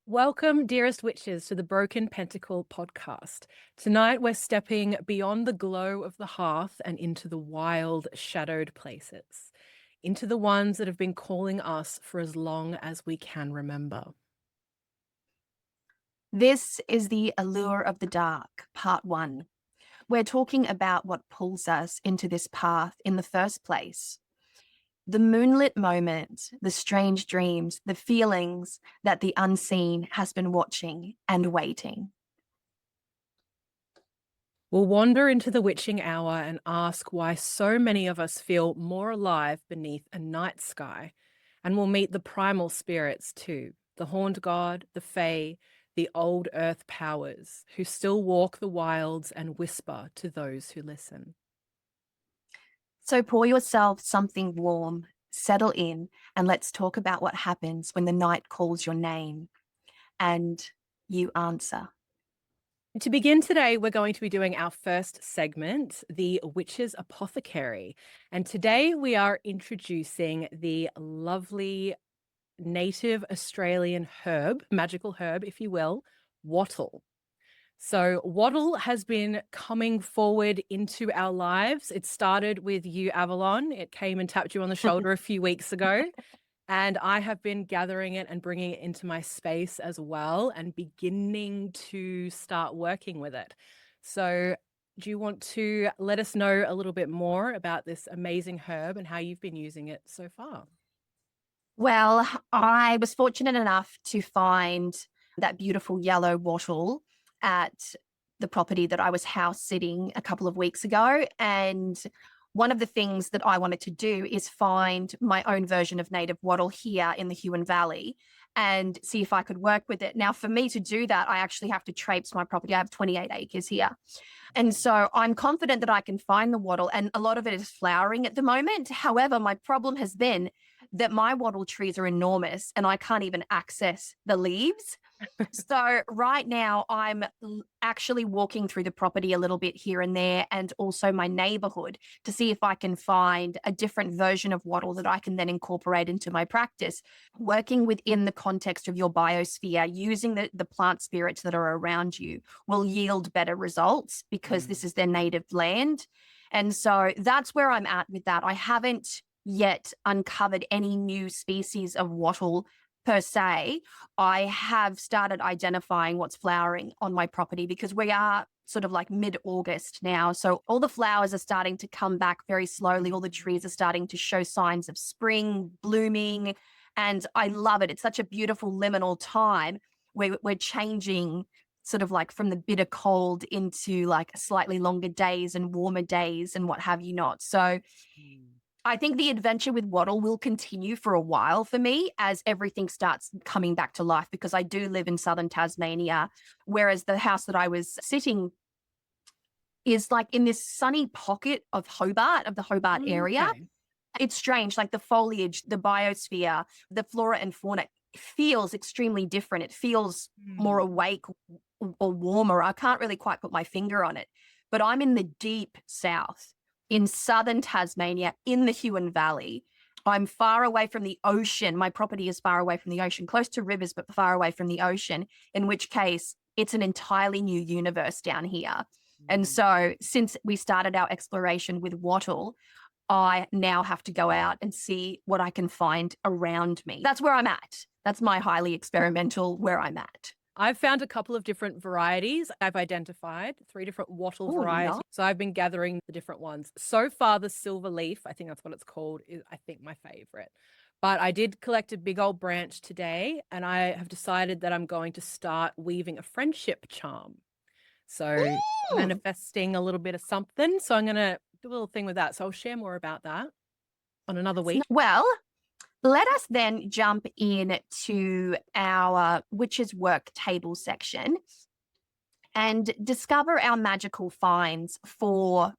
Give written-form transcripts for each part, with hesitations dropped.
Welcome, dearest witches, to the Broken Pentacle Podcast. Tonight, we're stepping beyond the glow of the hearth and into the wild, shadowed places, into the ones that have been calling us for as long as we can remember. This is The Allure of the Dark, Part 1. We're talking about what pulls us into this path in the first place. The moonlit moment, the strange dreams, the feelings that the unseen has been watching and waiting. We'll wander into the witching hour and ask why so many of us feel more alive beneath a night sky. And we'll meet the primal spirits too, the horned god, the fae, the old earth powers who still walk the wilds and whisper to those who listen. So pour yourself something warm, settle in, and let's talk about what happens when the night calls your name and you answer. To begin today, we're going to be doing our first segment, the Witch's Apothecary. And today we are introducing the lovely native Australian herb, magical herb, if you will, wattle. So wattle has been coming forward into our lives. It started with you, Avalon. It came and tapped you on the shoulder a few weeks ago. And I have been gathering it and bringing it into my space as well and beginning to start working with it. So do you want to let us know a little bit more about this amazing herb and how you've been using it so far? Well, I was fortunate enough to find that beautiful yellow wattle at the property that I was house sitting a couple of weeks ago. And one of the things that I wanted to do is find my own version of native wattle here in the Huon Valley and see if I could work with it. Now, for me to do that, I actually have to traipse my property. I have 28 acres here. And so I'm confident that I can find the wattle, and a lot of it is flowering at the moment. However, my problem has been that my wattle trees are enormous and I can't even access the leaves. So right now I'm actually walking through the property a little bit here and there, and also my neighborhood, to see if I can find a different version of wattle that I can then incorporate into my practice. Working within the context of your biosphere, using the plant spirits that are around you will yield better results because this is their native land. And so that's where I'm at with that. I haven't yet uncovered any new species of wattle per se. I have started identifying what's flowering on my property because we are sort of like mid-August now. So all the flowers are starting to come back very slowly. All the trees are starting to show signs of spring, blooming. And I love it. It's such a beautiful liminal time where we're changing sort of like from the bitter cold into like slightly longer days and warmer days and what have you not. So I think the adventure with wattle will continue for a while for me as everything starts coming back to life, because I do live in southern Tasmania, whereas the house that I was sitting is like in this sunny pocket of Hobart, of the Hobart area. Okay. It's strange, like the foliage, the biosphere, the flora and fauna feels extremely different. It feels more awake or warmer. I can't really quite put my finger on it, but I'm in the deep south in southern Tasmania in the Huon Valley. I'm far away from the ocean. My property is far away from the ocean, close to rivers, but far away from the ocean, in which case it's an entirely new universe down here. And so since we started our exploration with wattle, I now have to go out and see what I can find around me. That's where I'm at. That's my highly experimental where I'm at. I've found a couple of different varieties. I've identified 3 different wattle varieties. Nice. So I've been gathering the different ones. So far, the silver leaf, I think that's what it's called, is I think my favorite. But I did collect a big old branch today, and I have decided that I'm going to start weaving a friendship charm. So manifesting a little bit of something. So I'm going to do a little thing with that. So I'll share more about that on another week. Well, let us then jump in to our witches work table section and discover our magical finds for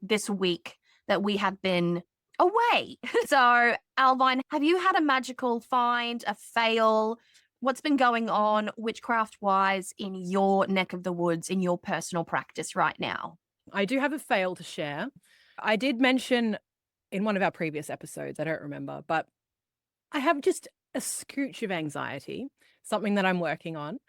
this week that we have been away. So, Owlvine, have you had a magical find, a fail? What's been going on witchcraft wise in your neck of the woods, in your personal practice right now? I do have a fail to share. I did mention in one of our previous episodes, I don't remember, but I have just a scooch of anxiety. something that I'm working on.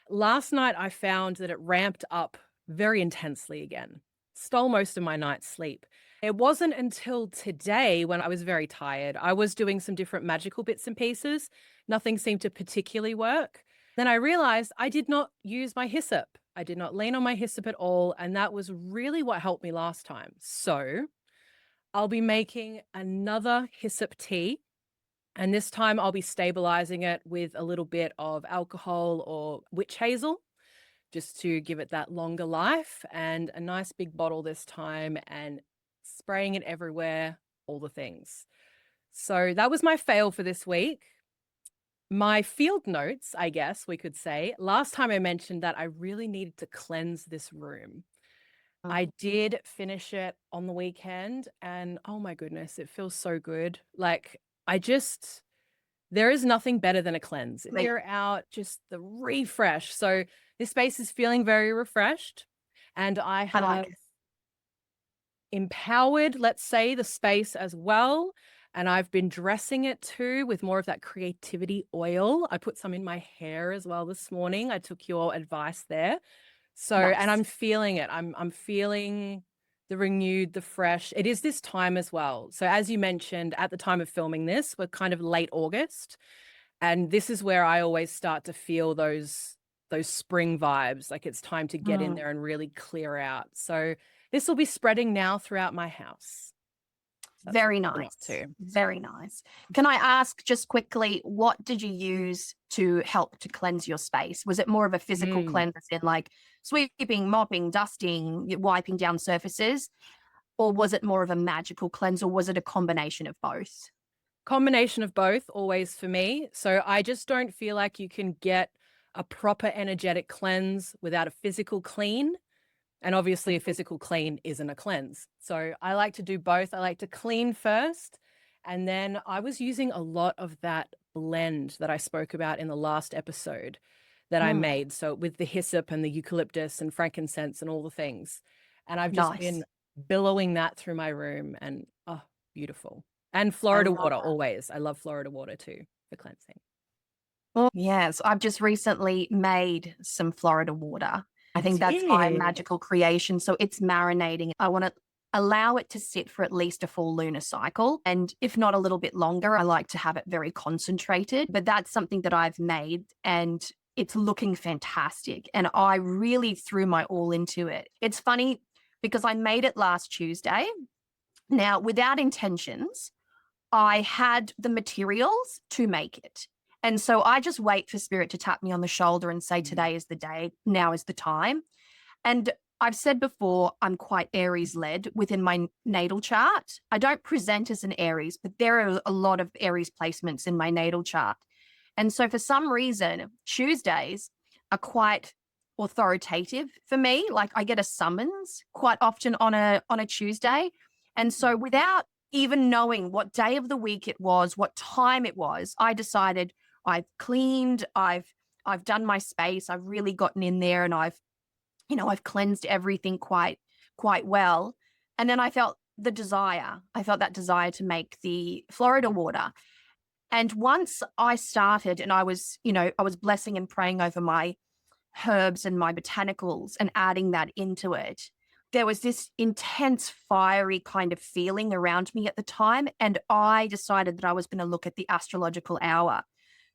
Last night, I found that it ramped up very intensely again, stole most of my night's sleep. It wasn't until today when I was very tired. I was doing some different magical bits and pieces. Nothing seemed to particularly work. Then I realized I did not use my hyssop. I did not lean on my hyssop at all. And that was really what helped me last time. So I'll be making another hyssop tea. And this time I'll be stabilizing it with a little bit of alcohol or witch hazel just to give it that longer life, and a nice big bottle this time, and spraying it everywhere, all the things. So that was my fail for this week. My field notes, I guess we could say, last time I mentioned that I really needed to cleanse this room. I did finish it on the weekend, and oh my goodness, it feels so good. Like, there is nothing better than a cleanse. Clear out, just the refresh. So this space is feeling very refreshed, and I I like have it. empowered, let's say, the space as well. And I've been dressing it too with more of that creativity oil. I put some in my hair as well this morning. I took your advice there. So, and Nice. I'm feeling it. I'm feeling the renewed, the fresh. It is this time as well. So as you mentioned, at the time of filming this, we're kind of late August. And this is where I always start to feel those spring vibes. Like it's time to get in there and really clear out. So this will be spreading now throughout my house. That's Very what I'm up nice. to. Very nice. Can I ask just quickly, what did you use to help to cleanse your space? Was it more of a physical cleanse in like sweeping, mopping, dusting, wiping down surfaces? Or was it more of a magical cleanse, or was it a combination of both? Combination of both, always for me. So I just don't feel like you can get a proper energetic cleanse without a physical clean. And obviously, a physical clean isn't a cleanse. So I like to do both. I like to clean first. And then I was using a lot of that blend that I spoke about in the last episode that I made. So with the hyssop and the eucalyptus and frankincense and all the things. And I've just been Nice. billowing that through my room, and oh, beautiful. And I Florida love water, that. always. I love Florida water too for cleansing. Oh, yes, I've just recently made some Florida water. I You think that's my did. magical creation. So it's marinating. I want to allow it to sit for at least a full lunar cycle. And if not a little bit longer, I like to have it very concentrated. But that's something that I've made, and it's looking fantastic. And I really threw my all into it. It's funny because I made it last Tuesday. Now, without intentions, I had the materials to make it. And so I just wait for spirit to tap me on the shoulder and say, today is the day, now is the time. And I've said before, I'm quite Aries led within my natal chart. I don't present as an Aries, but there are a lot of Aries placements in my natal chart. And so for some reason, Tuesdays are quite authoritative for me. Like I get a summons quite often on a Tuesday. And so without even knowing what day of the week it was, what time it was, I decided I've cleaned, I've done my space, I've really gotten in there, and I've cleansed everything quite well. And then I felt that desire to make the Florida water. And once I started, and I was blessing and praying over my herbs and my botanicals and adding that into it, there was this intense, fiery kind of feeling around me at the time. And I decided that I was going to look at the astrological hour.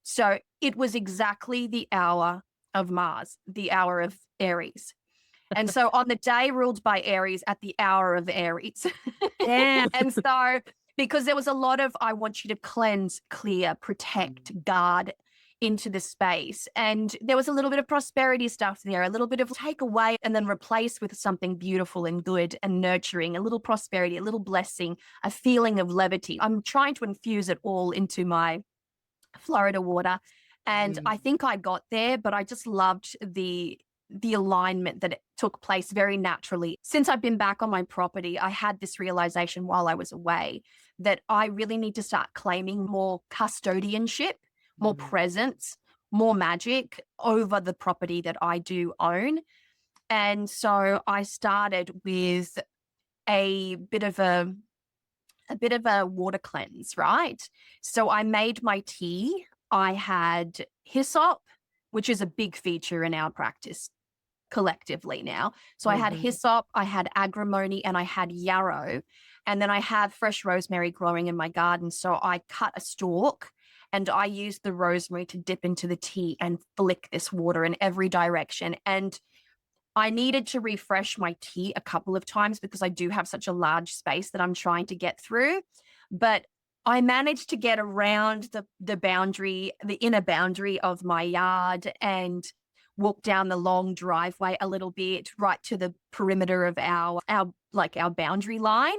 So it was exactly the hour of Mars, the hour of Aries. And so on the day ruled by Aries, at the hour of Aries. Damn. And so, because there was a lot of, I want you to cleanse, clear, protect, guard into the space. And there was a little bit of prosperity stuff there, a little bit of take away and then replace with something beautiful and good and nurturing, a little prosperity, a little blessing, a feeling of levity. I'm trying to infuse it all into my Florida water. And I think I got there, but I just loved the alignment that it took place very naturally. Since I've been back on my property, I had this realization while I was away that I really need to start claiming more custodianship, more presence, more magic over the property that I do own. And so I started with a bit of a water cleanse, right? So I made my tea. I had hyssop, which is a big feature in our practice collectively now. So I had Mhm. hyssop, I had agrimony, and I had yarrow. And then I have fresh rosemary growing in my garden. So I cut a stalk and I used the rosemary to dip into the tea and flick this water in every direction. And I needed to refresh my tea a couple of times because I do have such a large space that I'm trying to get through. But I managed to get around the boundary, the inner boundary of my yard, and walk down the long driveway a little bit right to the perimeter of our boundary line.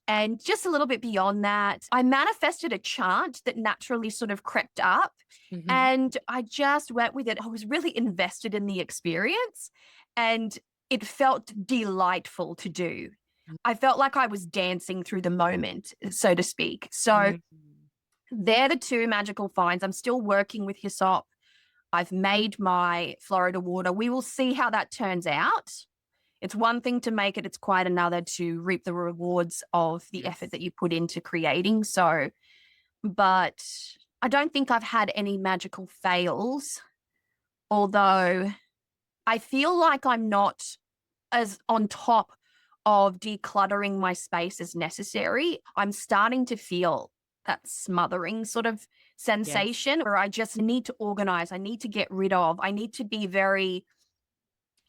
And just a little bit beyond that, I manifested a chant that naturally sort of crept up, Mhm. and I just went with it. I was really invested in the experience, and it felt delightful to do. I felt like I was dancing through the moment, so to speak. So Mhm. they're the two magical finds. I'm still working with hyssop. I've made my Florida water. We will see how that turns out. It's one thing to make it, it's quite another to reap the rewards of the effort Yes. that you put into creating. So, but I don't think I've had any magical fails, although I feel like I'm not as on top of decluttering my space as necessary. I'm starting to feel that smothering sort of Yes. sensation where I just need to organize. I need to get rid of. I need to be very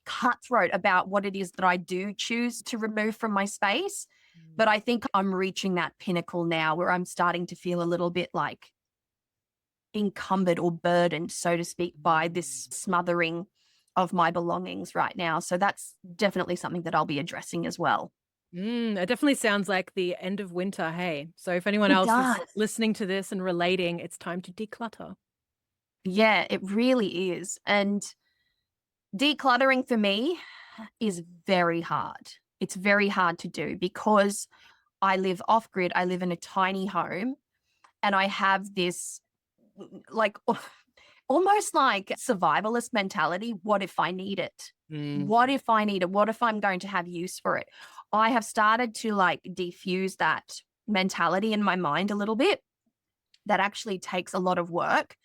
cutthroat about what it is that I do choose to remove from my space. But Mm. I think I'm reaching that pinnacle now where I'm starting to feel a little bit like encumbered or burdened, so to speak, by this smothering of my belongings right now. So that's definitely something that I'll be addressing as well. It definitely sounds like the end of winter, hey? So if anyone It else is does. listening to this and relating, it's time to declutter. Yeah, it really is. And decluttering for me is very hard. It's very hard to do because I live off grid. I live in a tiny home and I have this like almost like survivalist mentality. What if I need it? Mm. What if I need it? What if I'm going to have use for it? I have started to like defuse that mentality in my mind a little bit. That actually takes a lot of work.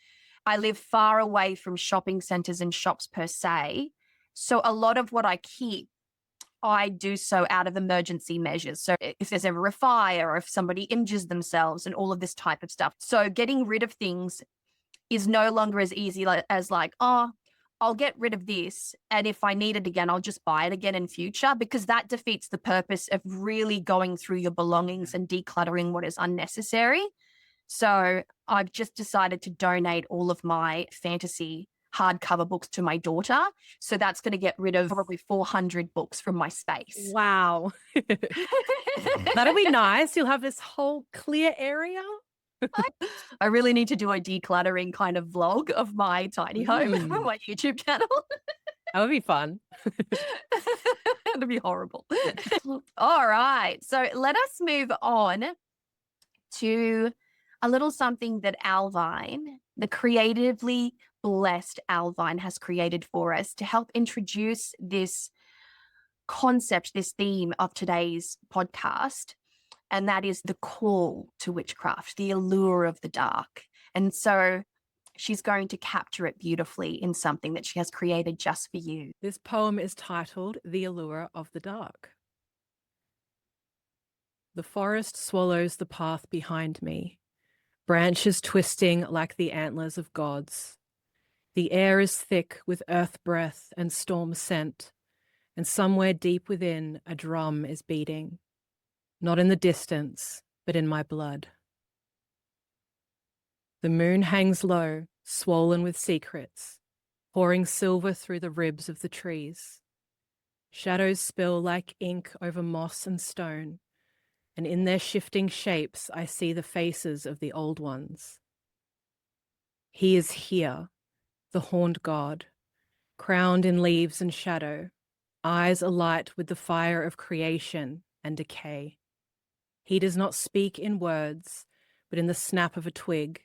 I live far away from shopping centers and shops per se. So a lot of what I keep, I do so out of emergency measures. So if there's ever a fire or if somebody injures themselves and all of this type of stuff. So getting rid of things is no longer as easy as like, oh, I'll get rid of this. And if I need it again, I'll just buy it again in future, because that defeats the purpose of really going through your belongings and decluttering what is unnecessary. So I've just decided to donate all of my fantasy hardcover books to my daughter. So that's going to get rid of probably 400 books from my space. Wow. That'll be nice. You'll have this whole clear area. I really need to do a decluttering kind of vlog of my tiny home for Mm, my YouTube channel. that would be fun. It'd be horrible. All right. So let us move on to a little something that Owlvine, the creatively blessed Owlvine, has created for us to help introduce this concept, this theme of today's podcast. And that is the call to witchcraft, the allure of the dark. And so she's going to capture it beautifully in something that she has created just for you. This poem is titled The Allure of the Dark. The forest swallows the path behind me, branches twisting like the antlers of gods. The air is thick with earth breath and storm scent, and somewhere deep within a drum is beating, not in the distance, but in my blood. The moon hangs low, swollen with secrets, pouring silver through the ribs of the trees. Shadows spill like ink over moss and stone, and in their shifting shapes I see the faces of the old ones. He is here, the horned god, crowned in leaves and shadow, eyes alight with the fire of creation and decay. He does not speak in words, but in the snap of a twig,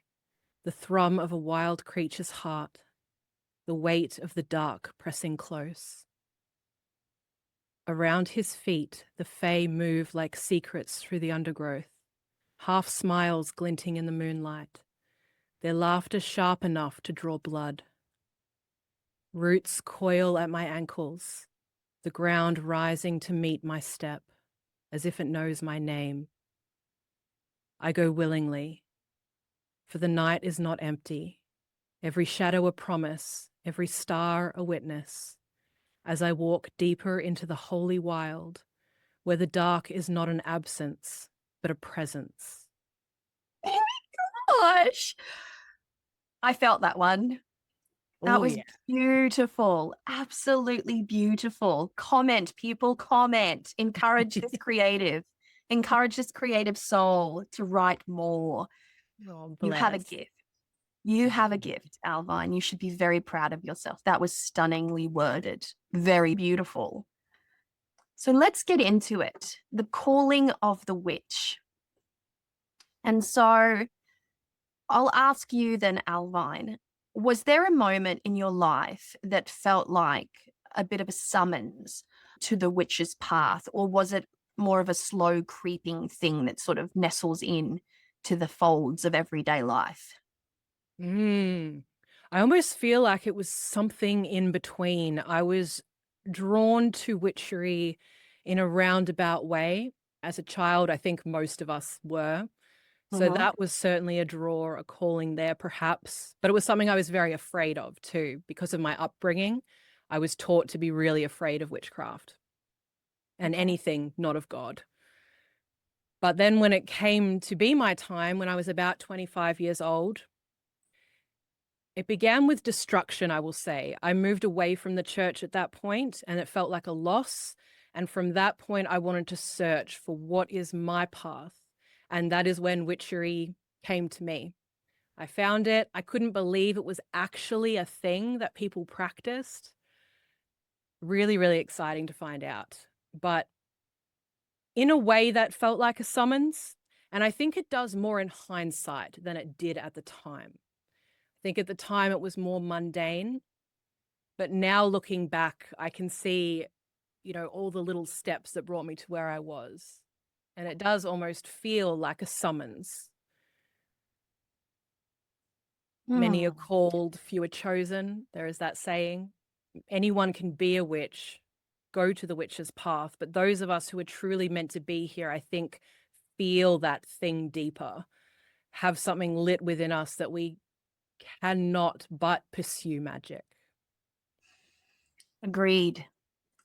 the thrum of a wild creature's heart, the weight of the dark pressing close. Around his feet, the fae move like secrets through the undergrowth, half smiles glinting in the moonlight, their laughter sharp enough to draw blood. Roots coil at my ankles, the ground rising to meet my step, as if it knows my name. I go willingly, for the night is not empty, every shadow a promise, every star a witness, as I walk deeper into the holy wild, where the dark is not an absence, but a presence. Oh my gosh. I felt that one. That Oh, was yeah. beautiful. Absolutely beautiful. Comment, people, comment. Encourage this creative. Encourage this creative soul to write more. Oh, You have a bless. gift. You have a gift, Owlvine. You should be very proud of yourself. That was stunningly worded. Very beautiful. So let's get into it. The calling of the witch. And so I'll ask you then, Owlvine, was there a moment in your life that felt like a bit of a summons to the witch's path, or was it more of a slow creeping thing that sort of nestles in to the folds of everyday life? I almost feel like it was something in between. I was drawn to witchery in a roundabout way. As a child, I think most of us were. So Mhm. that was certainly a draw, a calling there, perhaps. But it was something I was very afraid of too, because of my upbringing. I was taught to be really afraid of witchcraft and Okay. anything not of God. But then when it came to be my time, when I was about 25 years old, it began with destruction, I will say. I moved away from the church at that point, and it felt like a loss. And from that point, I wanted to search for what is my path. And that is when witchery came to me. I found it. I couldn't believe it was actually a thing that people practiced. Really, really exciting to find out. But in a way that felt like a summons. And I think it does more in hindsight than it did at the time. I think at the time it was more mundane. But now looking back, I can see, all the little steps that brought me to where I was. And it does almost feel like a summons. Many are Hmm. called, few are chosen. There is that saying. Anyone can be a witch, go to the witch's path. But those of us who are truly meant to be here, I think, feel that thing deeper, have something lit within us that we cannot but pursue magic. Agreed.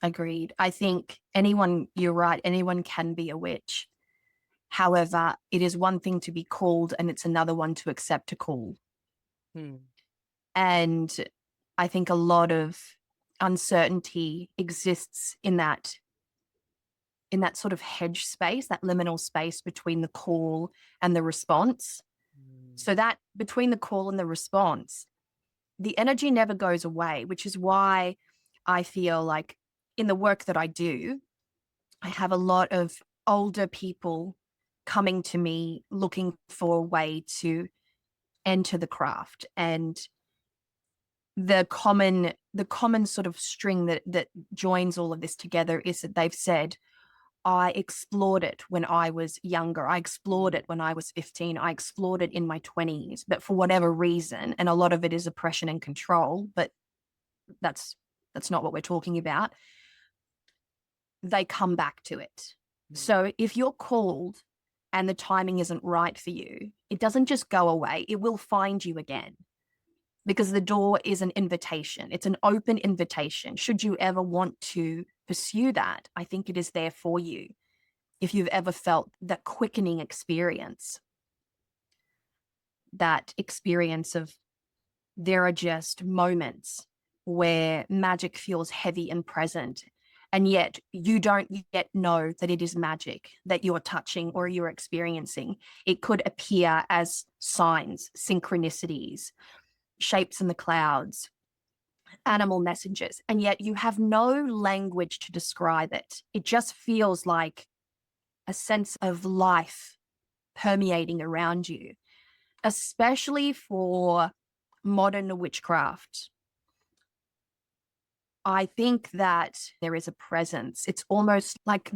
Agreed. I think you're right, anyone can be a witch. However, it is one thing to be called and it's another one to accept a call. Hmm. And I think a lot of uncertainty exists in that sort of hedge space, that liminal space between the call and the response. So that between the call and the response, the energy never goes away, which is why I feel like in the work that I do, I have a lot of older people coming to me looking for a way to enter the craft. And the common sort of string that joins all of this together is that they've said, I explored it when I was younger. I explored it when I was 15. I explored it in my 20s. But for whatever reason, and a lot of it is oppression and control, but that's not what we're talking about, they come back to it. So if you're called and the timing isn't right for you, it doesn't just go away. It will find you again because the door is an invitation. It's an open invitation. Should you ever want to pursue that, I think it is there for you. If you've ever felt that quickening experience, that experience of there are just moments where magic feels heavy and present, and yet you don't yet know that it is magic that you're touching or you're experiencing. It could appear as signs, synchronicities, shapes in the clouds, animal messages, and yet you have no language to describe it. It just feels like a sense of life permeating around you, especially for modern witchcraft. I think that there is a presence. It's almost like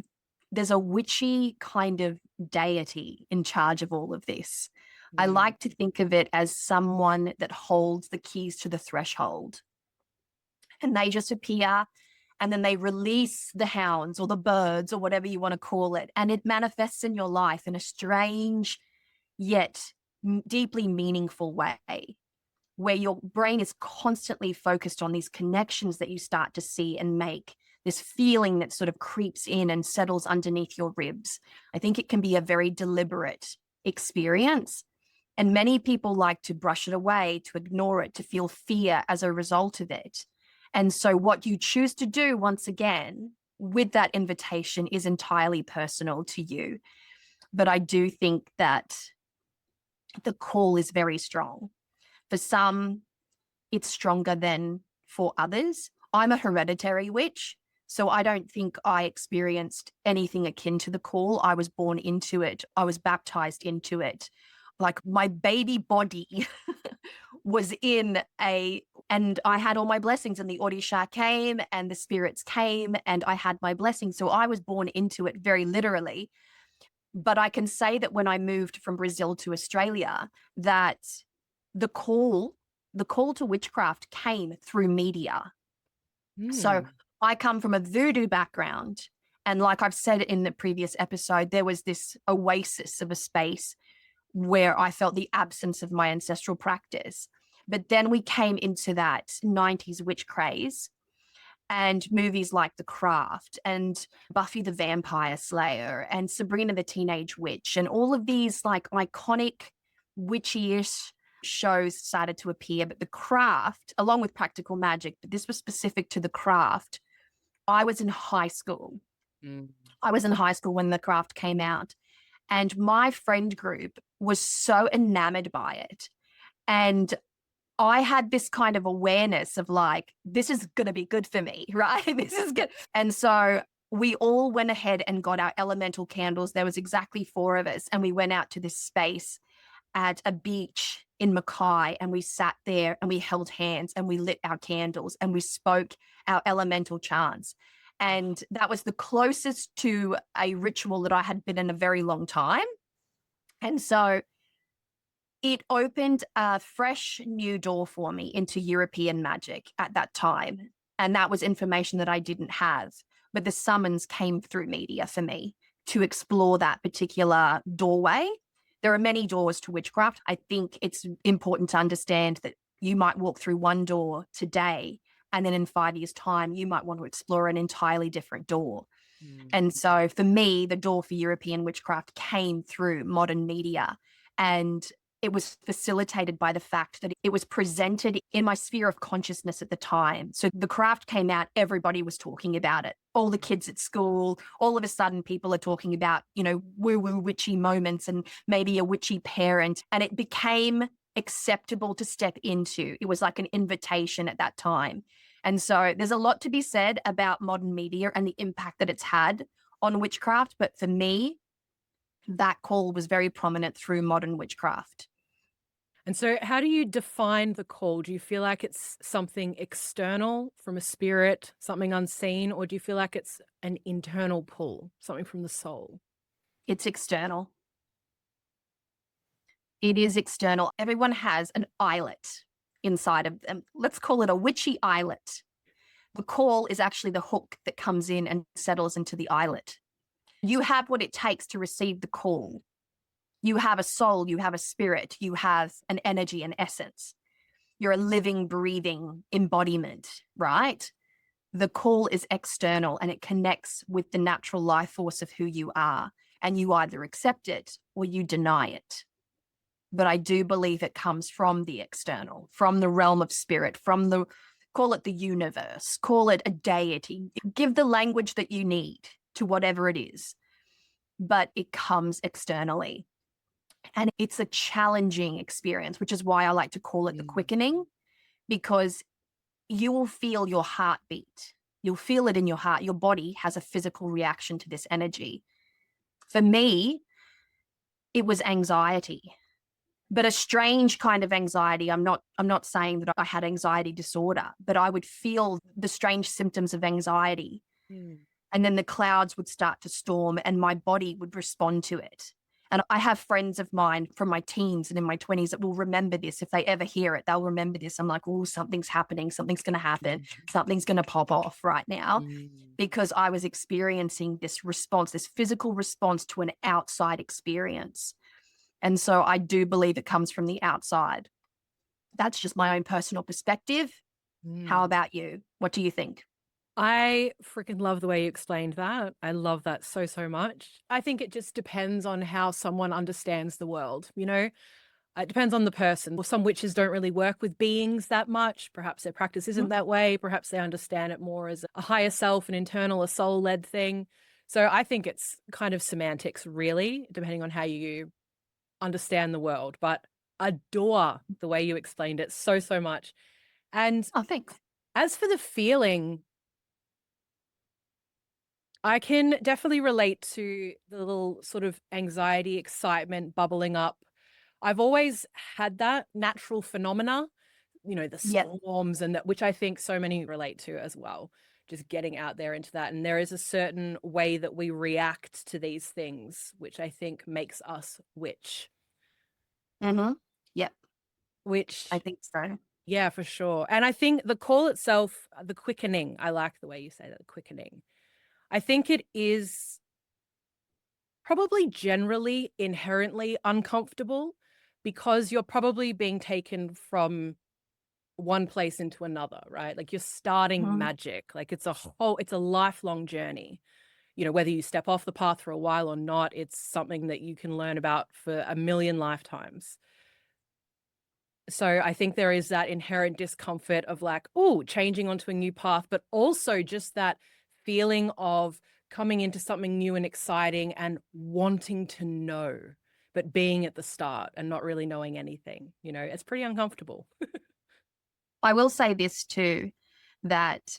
there's a witchy kind of deity in charge of all of this. I Mm. like to think of it as someone that holds the keys to the threshold. and they just appear, and then they release the hounds or the birds or whatever you want to call it. And it manifests in your life in a strange yet deeply meaningful way, where your brain is constantly focused on these connections that you start to see and make, this feeling that sort of creeps in and settles underneath your ribs. I think it can be a very deliberate experience. And many people like to brush it away, to ignore it, to feel fear as a result of it. And so what you choose to do, once again, with that invitation is entirely personal to you. But I do think that the call is very strong. For some, it's stronger than for others. I'm a hereditary witch, so I don't think I experienced anything akin to the call. I was born into it. I was baptized into it. Like my baby body was in and I had all my blessings, and the Orisha came and the spirits came and I had my blessings. So I was born into it very literally. But I can say that when I moved from Brazil to Australia, that the call to witchcraft came through media. So I come from a voodoo background. And like I've said in the previous episode, there was this oasis of a space where I felt the absence of my ancestral practice. But then we came into that 90s witch craze, and movies like The Craft and Buffy the Vampire Slayer and Sabrina the Teenage Witch and all of these like iconic witchy-ish shows started to appear. But The Craft, along with Practical Magic, but this was specific to The Craft, I was in high school. I was in high school when The Craft came out, and my friend group was so enamored by it. And I had this kind of awareness of like, this is going to be good for me, right? This is good. And so we all went ahead and got our elemental candles. There was exactly 4 of us. And we went out to this space at a beach in Mackay, and we sat there and we held hands and we lit our candles and we spoke our elemental chants. And that was the closest to a ritual that I had been in a very long time. And so it opened a fresh new door for me into European magic at that time. And that was information that I didn't have. But the summons came through media for me to explore that particular doorway. There are many doors to witchcraft. I think it's important to understand that you might walk through one door today, and then in 5 years' time, you might want to explore an entirely different door. And so for me, the door for European witchcraft came through modern media. And it was facilitated by the fact that it was presented in my sphere of consciousness at the time. So The Craft came out, everybody was talking about it. All the kids at school, all of a sudden people are talking about, you know, woo-woo witchy moments and maybe a witchy parent. And it became acceptable to step into. It was like an invitation at that time. And so there's a lot to be said about modern media and the impact that it's had on witchcraft. But for me, that call was very prominent through modern witchcraft. And so how do you define the call? Do you feel like it's something external from a spirit, something unseen, or do you feel like it's an internal pull, something from the soul? It's external. It is external. Everyone has an eyelet inside of them. Let's call it a witchy eyelet. The call is actually the hook that comes in and settles into the eyelet. You have what it takes to receive the call. You have a soul, you have a spirit, you have an energy, an essence. You're a living, breathing embodiment, right? The call is external and it connects with the natural life force of who you are. And you either accept it or you deny it. But I do believe it comes from the external, from the realm of spirit, from the, call it the universe, call it a deity. Give the language that you need to whatever it is. But it comes externally. And it's a challenging experience, which is why I like to call it the quickening, because you will feel your heartbeat. You'll feel it in your heart. Your body has a physical reaction to this energy. For me, it was anxiety, but a strange kind of anxiety. I'm not saying that I had anxiety disorder, but I would feel the strange symptoms of anxiety. And then the clouds would start to storm and my body would respond to it. And I have friends of mine from my teens and in my 20s that will remember this. If they ever hear it, they'll remember this. I'm like, oh, something's happening. Something's going to happen. Something's going to pop off right now, Mm. because I was experiencing this response, this physical response to an outside experience. And so I do believe it comes from the outside. That's just my own personal perspective. How Mm. about you? What do you think? I freaking love the way you explained that. I love that so, so much. I think it just depends on how someone understands the world, you know? It depends on the person. Well, some witches don't really work with beings that much. Perhaps their practice isn't that way. Perhaps they understand it more as a higher self, an internal, a soul-led thing. So I think it's kind of semantics, really, depending on how you understand the world. But adore the way you explained it so, so much. And Oh, thanks. as for the feeling, I can definitely relate to the little sort of anxiety, excitement bubbling up. I've always had that natural phenomena, you know, the Yep. storms and that, which I think so many relate to as well, just getting out there into that. And there is a certain way that we react to these things, which I think makes us witch, Mm-hmm. Yep. I which, think so. yeah, for sure. And I think the call itself, the quickening, I like the way you say that, the quickening. I think it is probably generally inherently uncomfortable because you're probably being taken from one place into another, right? Like you're starting Mhm. magic. Like it's a lifelong journey. You know, whether you step off the path for a while or not, it's something that you can learn about for a million lifetimes. So I think there is that inherent discomfort of like, oh, changing onto a new path, but also just that feeling of coming into something new and exciting and wanting to know, but being at the start and not really knowing anything. You know, it's pretty uncomfortable. I will say this too, that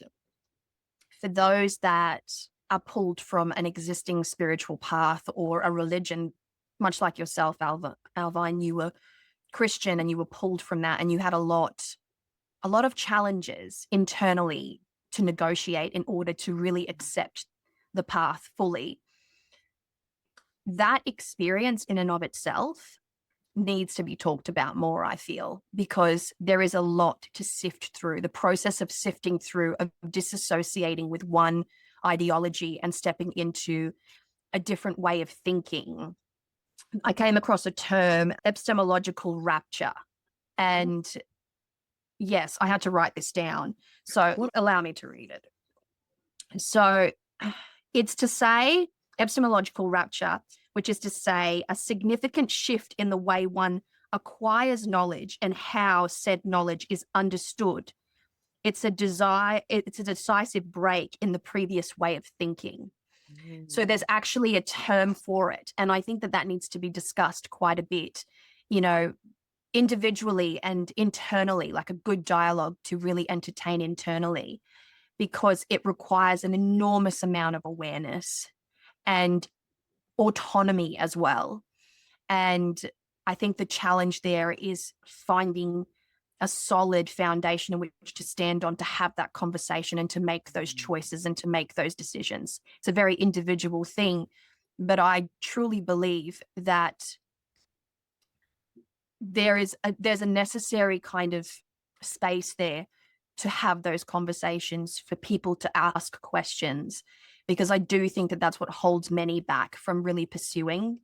for those that are pulled from an existing spiritual path or a religion, much like yourself, Alvine, you were Christian and you were pulled from that, and you had a lot of challenges internally to negotiate in order to really accept the path fully. That experience in and of itself needs to be talked about more, I feel, because there is a lot to sift through. The process of sifting through, of disassociating with one ideology and stepping into a different way of thinking. I came across a term, epistemological rapture. And yes, I had to write this down. So What? allow me to read it. So it's to say epistemological rapture, which is to say a significant shift in the way one acquires knowledge and how said knowledge is understood. It's a decisive break in the previous way of thinking. So Mm. there's actually a term for it. And I think that that needs to be discussed quite a bit, you know, individually and internally, like a good dialogue to really entertain internally, because it requires an enormous amount of awareness and autonomy as well. And I think the challenge there is finding a solid foundation in which to stand on to have that conversation and to make those choices and to make those decisions. It's a very individual thing, but I truly believe that there's a necessary kind of space there to have those conversations, for people to ask questions, because I do think that that's what holds many back from really pursuing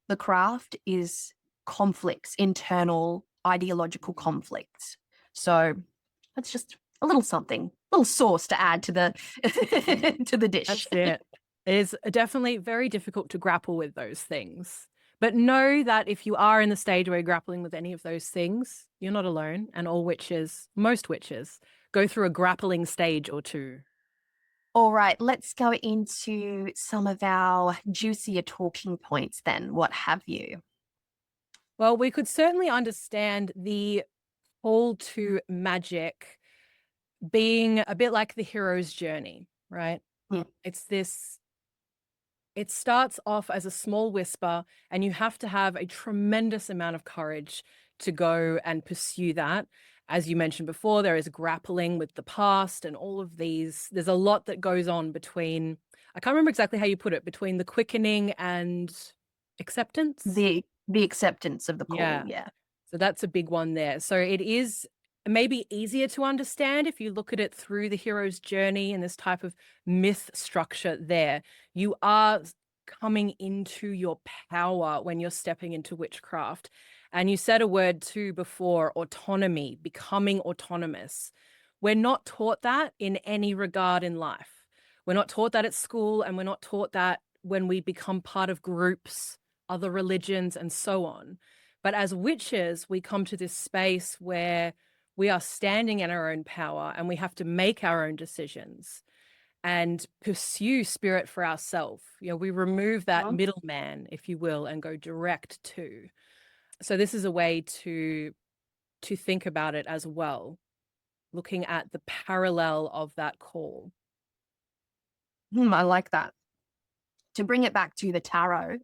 the craft is conflicts, internal ideological conflicts. So that's just a little something, a little sauce to add to the to the dish. That's it. It is definitely very difficult to grapple with those things. But know that if you are in the stage where you're grappling with any of those things, you're not alone. And all witches, most witches, go through a grappling stage or two. All right, let's go into some of our juicier talking points then. What have you? Well, we could certainly understand the call to magic being a bit like the hero's journey, right? Mm. It's this, it starts off as a small whisper, and you have to have a tremendous amount of courage to go and pursue that. As you mentioned before, there is grappling with the past and all of these. There's a lot that goes on between, I can't remember exactly how you put it, between the quickening and Acceptance? The acceptance of the call, Yeah. yeah. So that's a big one there. So it is maybe easier to understand if you look at it through the hero's journey and this type of myth structure there. You are coming into your power when you're stepping into witchcraft. And you said a word too before, autonomy, becoming autonomous. We're not taught that in any regard in life. We're not taught that at school, and we're not taught that when we become part of groups, other religions, and so on. But as witches, we come to this space where we are standing in our own power and we have to make our own decisions and pursue spirit for ourselves. We remove that Mhm. middleman, if you will, and go direct to. So this is a way to think about it as well, looking at the parallel of that call. I like that. To bring it back to the tarot,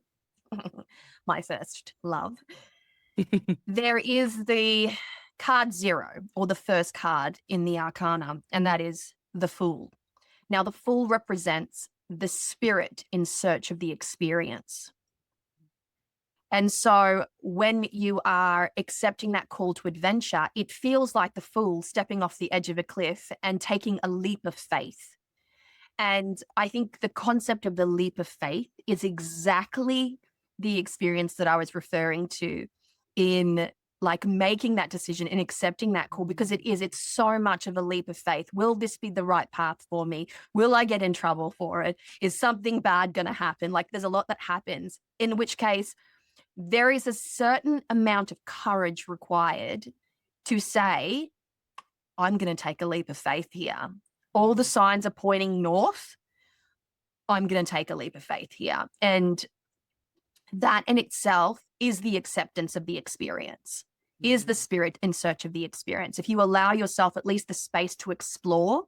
my first love, there is the card 0, or the first card in the arcana, and that is the Fool. Now, the Fool represents the spirit in search of the experience. And so when you are accepting that call to adventure, it feels like the Fool stepping off the edge of a cliff and taking a leap of faith. And I think the concept of the leap of faith is exactly the experience that I was referring to in like making that decision and accepting that call, because it's so much of a leap of faith. Will this be the right path for me? Will I get in trouble for it? Is something bad going to happen? Like there's a lot that happens, in which case there is a certain amount of courage required to say, I'm going to take a leap of faith here. All the signs are pointing north. I'm going to take a leap of faith here. And that in itself is the acceptance of the experience, is the spirit in search of the experience. If you allow yourself at least the space to explore,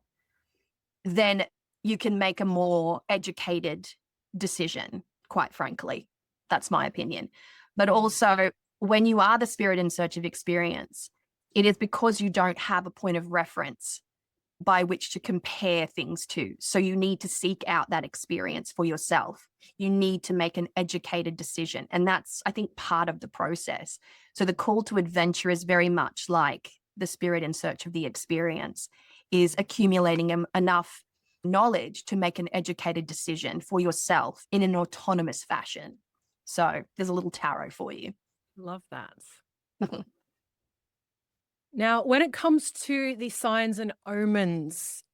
then you can make a more educated decision, quite frankly. That's my opinion. But also, when you are the spirit in search of experience, it is because you don't have a point of reference by which to compare things to. So you need to seek out that experience for yourself. You need to make an educated decision. And that's, I think, part of the process. So the call to adventure is very much like the spirit in search of the experience, is accumulating enough knowledge to make an educated decision for yourself in an autonomous fashion. So there's a little tarot for you. Love that. Now, when it comes to the signs and omens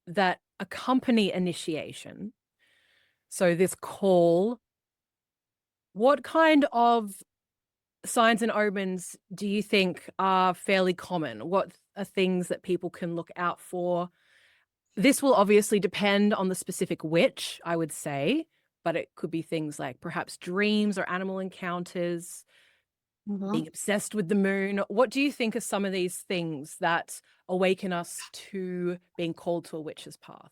that accompany initiation, so this call, what kind of signs and omens do you think are fairly common? What are things that people can look out for? This will obviously depend on the specific witch, I would say, but it could be things like perhaps dreams or animal encounters, being obsessed with the moon. What do you think are some of these things that awaken us to being called to a witch's path?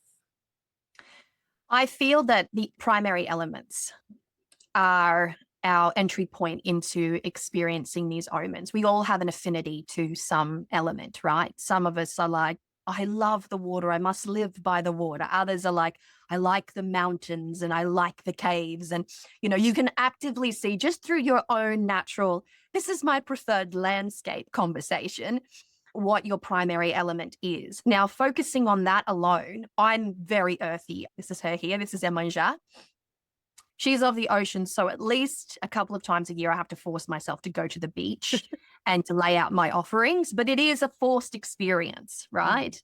I feel that the primary elements are our entry point into experiencing these omens. We all have an affinity to some element, right? Some of us are like, I love the water. I must live by the water. Others are like, I like the mountains and I like the caves. And, you can actively see just through your own natural, this is my preferred landscape conversation, what your primary element is. Now, focusing on that alone, I'm very earthy. This is her here. This is Emanja. She's of the ocean, so at least a couple of times a year, I have to force myself to go to the beach and to lay out my offerings. But it is a forced experience, right?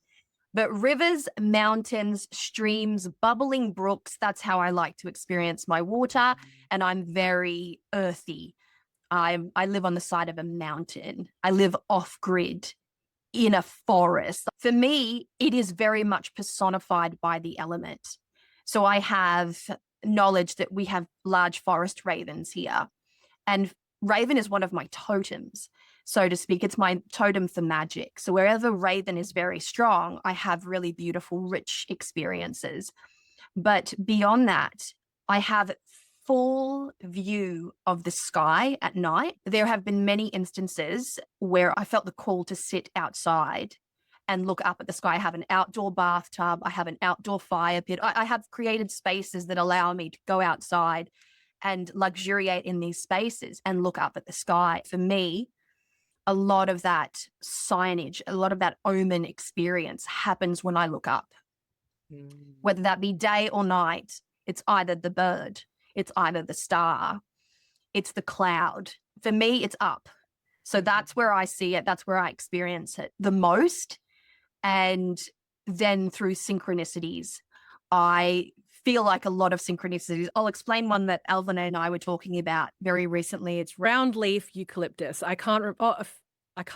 But rivers, mountains, streams, bubbling brooks, that's how I like to experience my water. And I'm very earthy. I live on the side of a mountain. I live off grid in a forest. For me, it is very much personified by the element. So I have knowledge that we have large forest ravens here. And raven is one of my totems, so to speak. It's my totem for magic. So wherever raven is very strong, I have really beautiful, rich experiences. But beyond that, I have full view of the sky at night. There have been many instances where I felt the call to sit outside and look up at the sky. I have an outdoor bathtub. I have an outdoor fire pit. I have created spaces that allow me to go outside and luxuriate in these spaces and look up at the sky. For me, a lot of that signage, a lot of that omen experience happens when I look up. Whether that be day or night, it's either the bird, it's either the star, it's the cloud. For me, it's up. So that's where I see it. That's where I experience it the most. And then through synchronicities, I feel like a lot of synchronicities. I'll explain one that Alvin and I were talking about very recently. It's Round leaf eucalyptus. I can't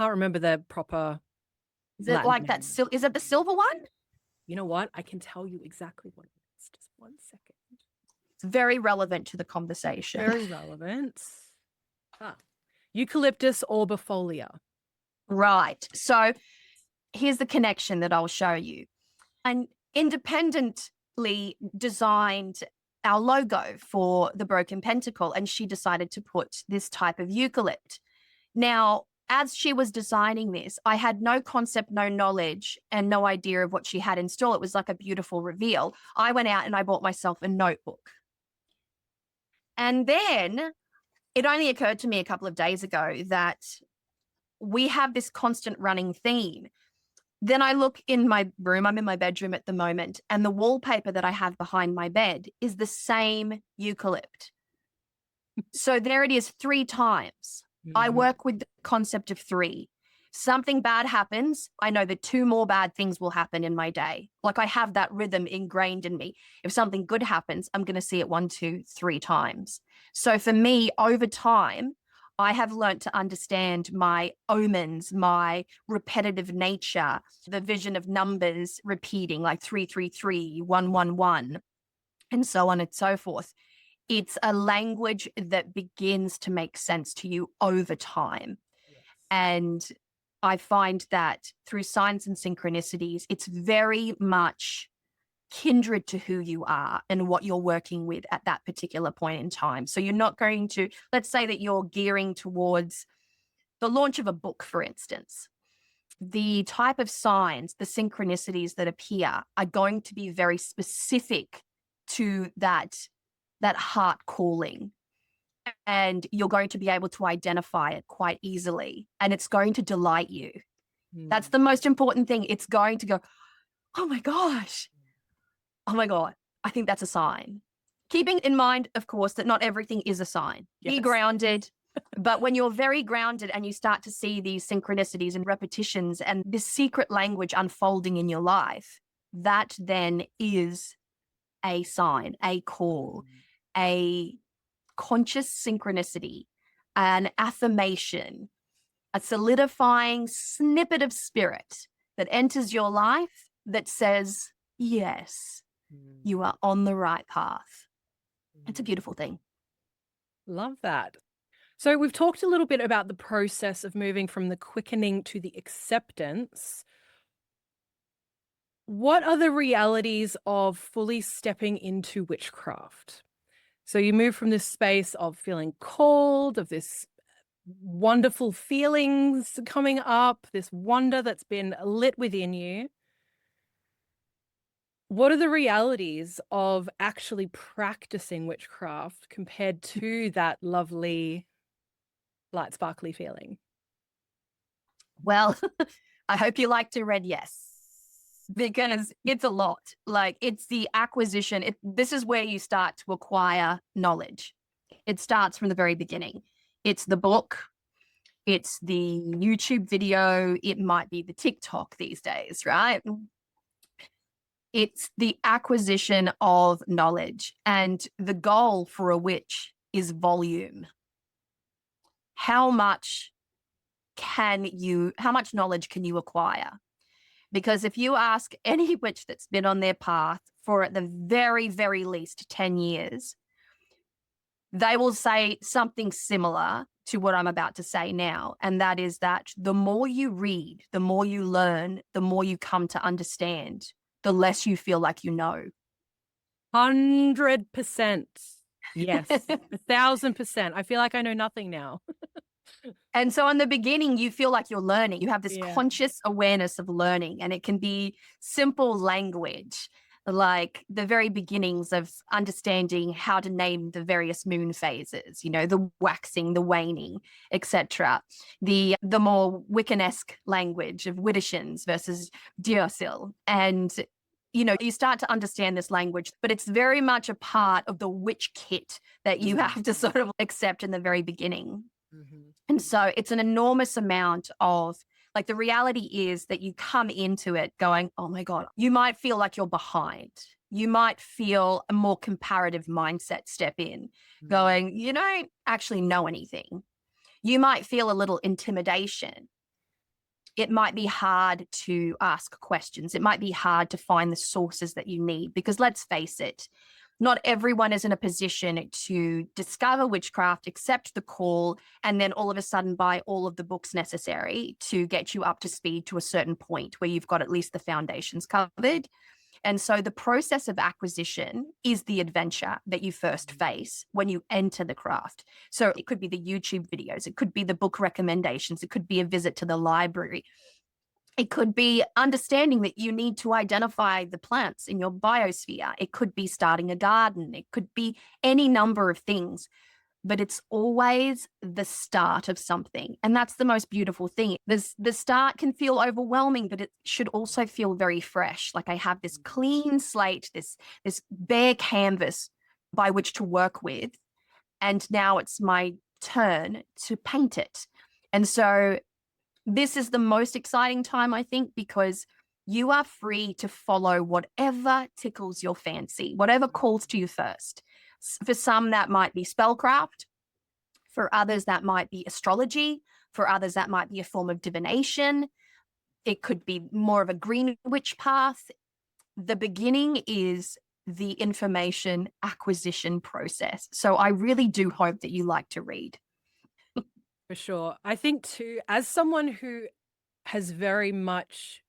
remember the proper. Is it like that? Is it the silver one? You know what? I can tell you exactly what it is. Just 1 second. It's very relevant to the conversation. Very relevant. Eucalyptus orbifolia. Right. So here's the connection that I'll show you. And independently designed our logo for the Broken Pentacle, and she decided to put this type of eucalypt. Now, as she was designing this, I had no concept, no knowledge, and no idea of what she had in store. It was like a beautiful reveal. I went out and I bought myself a notebook. And then it only occurred to me a couple of days ago that we have this constant running theme. Then I look in my room, I'm in my bedroom at the moment, and the wallpaper that I have behind my bed is the same eucalypt. So there it is 3 times. I work with the concept of 3. Something bad happens, I know that 2 more bad things will happen in my day. Like I have that rhythm ingrained in me. If something good happens, I'm going to see it 1, 2, 3 times. So for me, over time, I have learned to understand my omens, my repetitive nature, the vision of numbers repeating like 333, 111, and so on and so forth. It's a language that begins to make sense to you over time. Yes. And I find that through signs and synchronicities, it's very much kindred to who you are and what you're working with at that particular point in time. So you're not going to, let's say that you're gearing towards the launch of a book, for instance. The type of signs, the synchronicities that appear are going to be very specific to that heart calling. And you're going to be able to identify it quite easily. And it's going to delight you. That's the most important thing. It's going to go, oh my gosh. Oh my God, I think that's a sign. Keeping in mind, of course, that not everything is a sign. Yes. Be grounded. But when you're very grounded and you start to see these synchronicities and repetitions and this secret language unfolding in your life, that then is a sign, a call, a conscious synchronicity, an affirmation, a solidifying snippet of spirit that enters your life that says, yes, you are on the right path. It's a beautiful thing. Love that. So we've talked a little bit about the process of moving from the quickening to the acceptance. What are the realities of fully stepping into witchcraft? So you move from this space of feeling called, of this wonderful feelings coming up, this wonder that's been lit within you. What are the realities of actually practicing witchcraft compared to that lovely, light, sparkly feeling? Well, I hope you like to read yes, because it's a lot. Like it's the acquisition. This is where you start to acquire knowledge. It starts from the very beginning. It's the book. It's the YouTube video. It might be the TikTok these days, right? It's the acquisition of knowledge. And the goal for a witch is volume. How much knowledge can you acquire? Because if you ask any witch that's been on their path for at the very, very least 10 years, they will say something similar to what I'm about to say now. And that is that the more you read, the more you learn, the more you come to understand, the less you feel like you know. 100%. Yes. 1,000%. I feel like I know nothing now. And so in the beginning, you feel like you're learning. You have this conscious awareness of learning, and it can be simple language. like the very beginnings of understanding how to name the various moon phases, the waxing, the waning, etc. The more Wiccan-esque language of Widdershins versus Diosil. And you start to understand this language, but it's very much a part of the witch kit that you have to sort of accept in the very beginning. Mhm. And so it's an enormous amount of, like, the reality is that you come into it going, oh my God, you might feel like you're behind. You might feel a more comparative mindset step in, going, you don't actually know anything. You might feel a little intimidation. It might be hard to ask questions. It might be hard to find the sources that you need, because let's face it, not everyone is in a position to discover witchcraft, accept the call, and then all of a sudden buy all of the books necessary to get you up to speed to a certain point where you've got at least the foundations covered. And so the process of acquisition is the adventure that you first face when you enter the craft. So it could be the YouTube videos, it could be the book recommendations, it could be a visit to the library. It could be understanding that you need to identify the plants in your biosphere. It could be starting a garden. It could be any number of things, but it's always the start of something. And that's the most beautiful thing. The start can feel overwhelming, but it should also feel very fresh. Like I have this clean slate, this bare canvas by which to work with. And now it's my turn to paint it. And so this is the most exciting time, I think, because you are free to follow whatever tickles your fancy, whatever calls to you first. For some, that might be spellcraft. For others, that might be astrology. For others, that might be a form of divination. It could be more of a green witch path. The beginning is the information acquisition process. So I really do hope that you like to read. For sure. I think too, as someone who has very much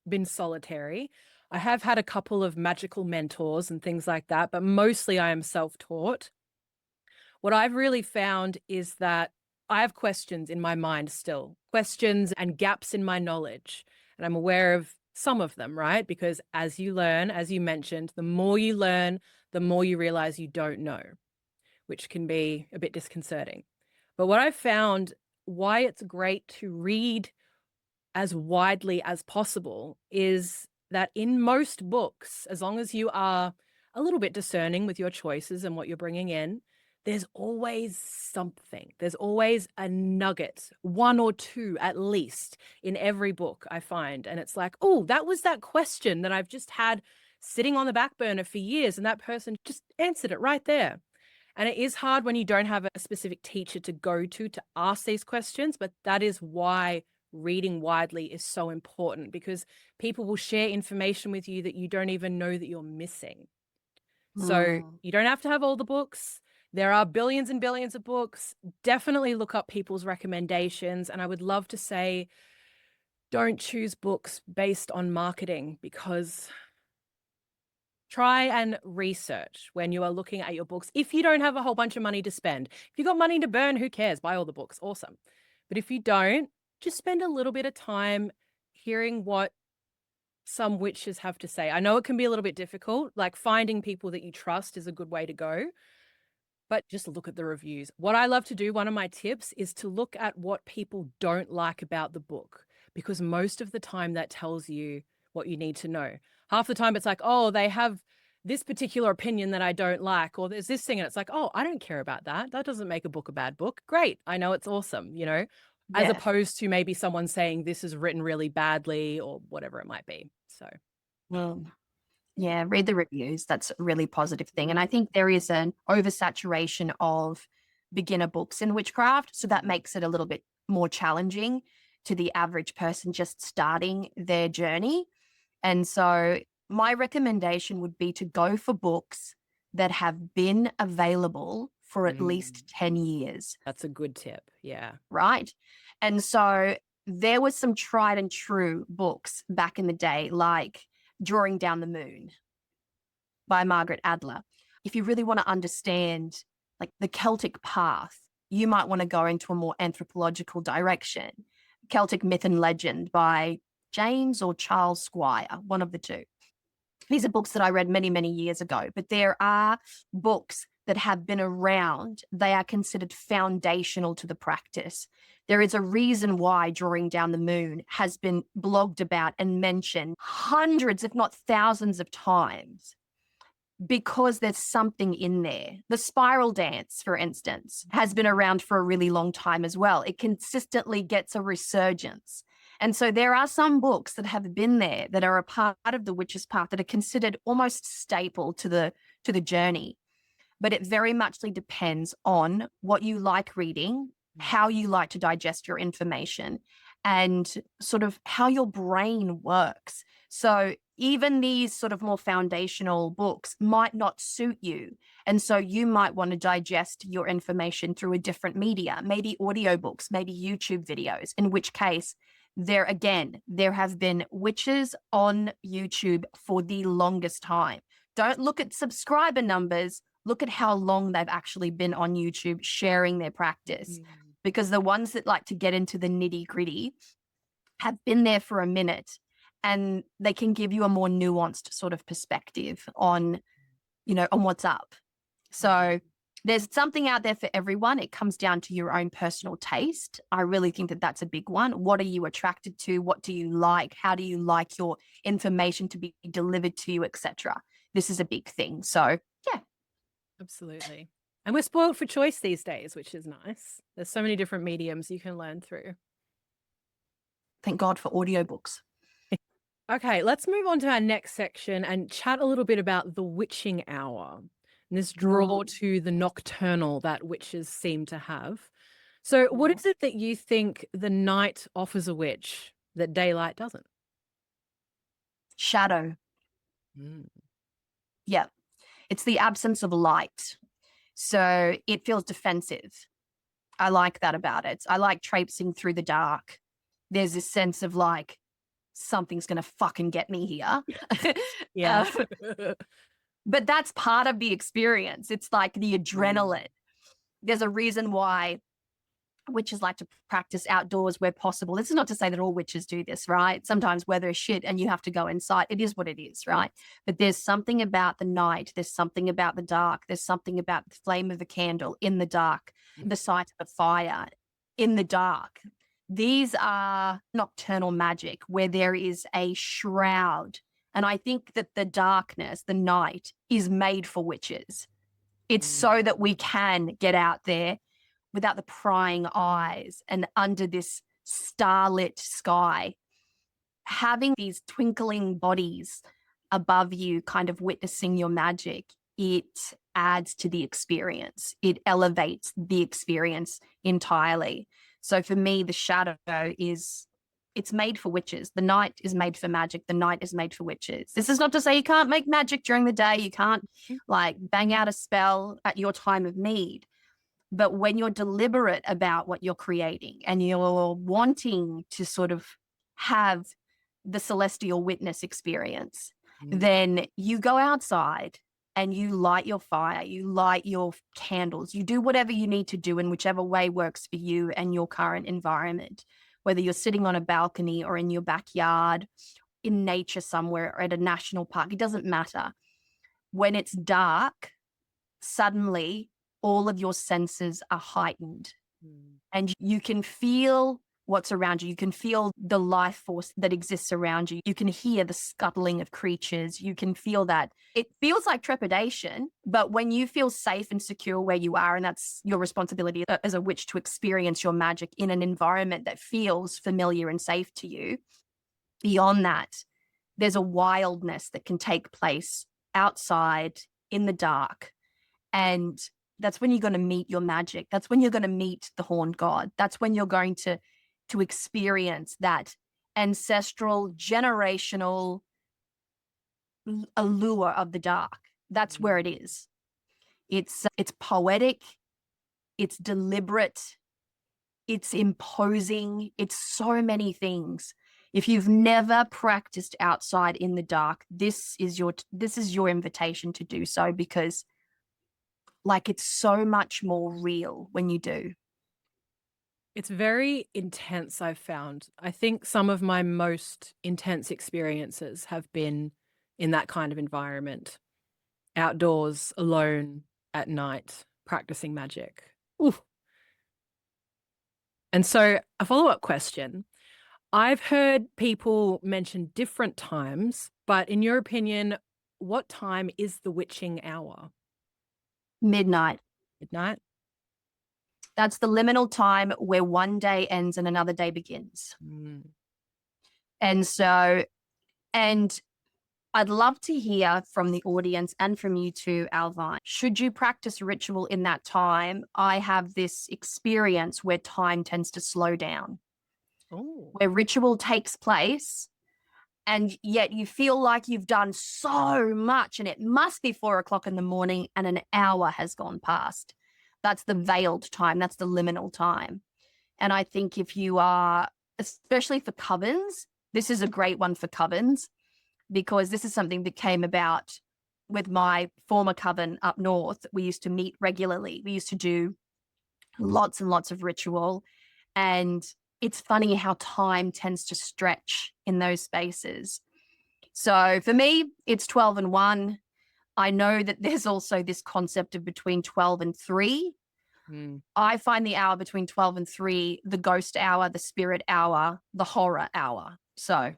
been solitary, I have had a couple of magical mentors and things like that, but mostly I am self-taught. What I've really found is that I have questions in my mind still, questions and gaps in my knowledge. And I'm aware of some of them, right? Because as you learn, as you mentioned, the more you learn, the more you realize you don't know, which can be a bit disconcerting. But what I've found, why it's great to read as widely as possible, is that in most books, as long as you are a little bit discerning with your choices and what you're bringing in, there's always something. There's always a nugget, one or two at least, in every book I find. And it's like, oh, that was that question that I've just had sitting on the back burner for years, and that person just answered it right there. And it is hard when you don't have a specific teacher to go to ask these questions, but that is why reading widely is so important, because people will share information with you that you don't even know that you're missing. So you don't have to have all the books. There are billions and billions of books. Definitely look up people's recommendations. And I would love to say, don't choose books based on marketing, because try and research when you are looking at your books. If you don't have a whole bunch of money to spend, if you've got money to burn, who cares? Buy all the books. Awesome. But if you don't, just spend a little bit of time hearing what some witches have to say. I know it can be a little bit difficult, like finding people that you trust is a good way to go, but just look at the reviews. What I love to do, one of my tips, is to look at what people don't like about the book, because most of the time that tells you what you need to know. Half the time it's like, oh, they have this particular opinion that I don't like, or there's this thing, and it's like, oh, I don't care about that. That doesn't make a book a bad book. Great. I know it's awesome, as Yeah. opposed to maybe someone saying this is written really badly or whatever it might be. So, Well, yeah, read the reviews. That's a really positive thing. And I think there is an oversaturation of beginner books in witchcraft. So that makes it a little bit more challenging to the average person just starting their journey. And so my recommendation would be to go for books that have been available for at least 10 years, that's a good tip. Yeah. right? And so there was some tried and true books back in the day, like Drawing Down the Moon by Margaret Adler. If you really want to understand like the Celtic path, you might want to go into a more anthropological direction. Celtic Myth and Legend by James or Charles Squire, one of the two. These are books that I read many, many years ago, but there are books that have been around. They are considered foundational to the practice. There is a reason why Drawing Down the Moon has been blogged about and mentioned hundreds, if not thousands of times, because there's something in there. The spiral dance, for instance, has been around for a really long time as well. It consistently gets a resurgence. And so there are some books that have been there that are a part of the witch's path that are considered almost staple to the journey. But it very muchly depends on what you like reading, how you like to digest your information, and sort of how your brain works. So even these sort of more foundational books might not suit you. And so you might want to digest your information through a different media, maybe audiobooks, maybe YouTube videos, in which case there have been witches on YouTube for the longest time. Don't look at subscriber numbers. Look at how long they've actually been on YouTube sharing their practice, because the ones that like to get into the nitty gritty have been there for a minute, and they can give you a more nuanced sort of perspective on, on what's up. So there's something out there for everyone. It comes down to your own personal taste. I really think that that's a big one. What are you attracted to? What do you like? How do you like your information to be delivered to you, etc.? This is a big thing. So yeah. Absolutely. And we're spoiled for choice these days, which is nice. There's so many different mediums you can learn through. Thank God for audiobooks. Okay, let's move on to our next section and chat a little bit about the witching hour and this draw to the nocturnal that witches seem to have. So what is it that you think the night offers a witch that daylight doesn't? Shadow. Yeah. It's the absence of light. So it feels defensive. I like that about it. I like traipsing through the dark. There's this sense of like, something's going to fucking get me here. Yeah. But that's part of the experience. It's like the adrenaline. There's a reason why witches like to practice outdoors where possible. This is not to say that all witches do this, right? Sometimes weather is shit and you have to go inside. It is what it is, right? But there's something about the night. There's something about the dark. There's something about the flame of a candle in the dark, the sight of a fire in the dark. These are nocturnal magic where there is a shroud. And I think that the darkness, the night, is made for witches. It's so that we can get out there without the prying eyes and under this starlit sky, having these twinkling bodies above you kind of witnessing your magic. It adds to the experience. It elevates the experience entirely. So for me, the shadow it's made for witches. The night is made for magic. The night is made for witches. This is not to say you can't make magic during the day. You can't like bang out a spell at your time of need. But when you're deliberate about what you're creating and you're wanting to sort of have the celestial witness experience, then you go outside and you light your fire, you light your candles, you do whatever you need to do in whichever way works for you and your current environment, whether you're sitting on a balcony or in your backyard, in nature somewhere or at a national park, it doesn't matter. When it's dark, suddenly all of your senses are heightened and you can feel what's around you. You can feel the life force that exists around you. You can hear the scuttling of creatures. You can feel that. It feels like trepidation, but when you feel safe and secure where you are, and that's your responsibility as a witch to experience your magic in an environment that feels familiar and safe to you, beyond that, there's a wildness that can take place outside in the dark. And that's when you're going to meet your magic. That's when you're going to meet the horned god. That's when you're going to experience that ancestral, generational allure of the dark. That's where it is. It's poetic. It's deliberate. It's imposing. It's so many things. If you've never practiced outside in the dark, this is your invitation to do so, because like it's so much more real when you do. It's very intense, I've found. I think some of my most intense experiences have been in that kind of environment, outdoors, alone, at night, practicing magic. Ooh. And so a follow-up question. I've heard people mention different times, but in your opinion, what time is the witching hour? Midnight. Midnight? That's the liminal time where one day ends and another day begins. Mm. And so, and I'd love to hear from the audience and from you too, Owlvine. Should you practice ritual in that time? I have this experience where time tends to slow down, where ritual takes place, and yet you feel like you've done so much and it must be 4 o'clock in the morning and an hour has gone past. That's the veiled time. That's the liminal time. And I think if you are, especially for covens, this is a great one for covens, because this is something that came about with my former coven up north. We used to meet regularly. We used to do lots and lots of ritual. And it's funny how time tends to stretch in those spaces. So for me, it's 12 and 1. I know that there's also this concept of between 12 and 3. I find the hour between 12 and 3, the ghost hour, the spirit hour, the horror hour. So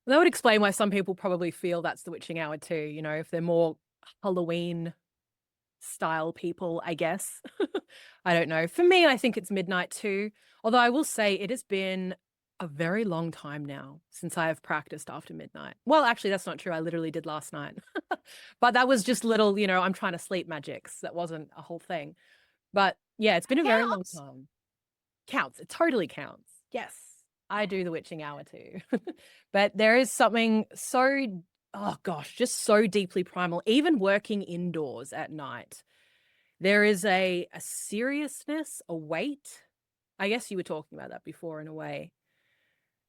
that would explain why some people probably feel that's the witching hour too, you know, if they're more Halloween style people, I guess. I don't know. For me, I think it's midnight too. Although I will say it has been a very long time now since I have practiced after midnight. Well, actually, that's not true. I literally did last night. But that was just little, you know, I'm trying to sleep magics. That wasn't a whole thing. But yeah, it's been a very long time. Counts. It totally counts. Yes. I do the witching hour too. But there is something so, oh gosh, just so deeply primal, even working indoors at night. There is a seriousness, a weight. I guess you were talking about that before in a way.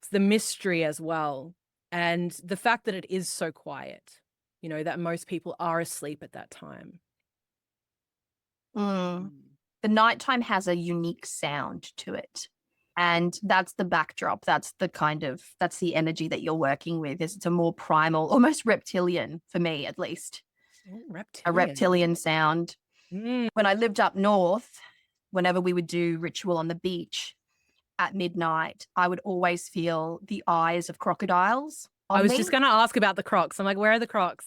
It's the mystery as well. And the fact that it is so quiet, you know, that most people are asleep at that time. the nighttime has a unique sound to it. And that's the backdrop. That's the energy that you're working with. It's a more primal, almost reptilian for me, at least. A reptilian sound. When I lived up north, whenever we would do ritual on the beach at midnight, I would always feel the eyes of crocodiles on me. I was just going to ask about the crocs. I'm like, where are the crocs?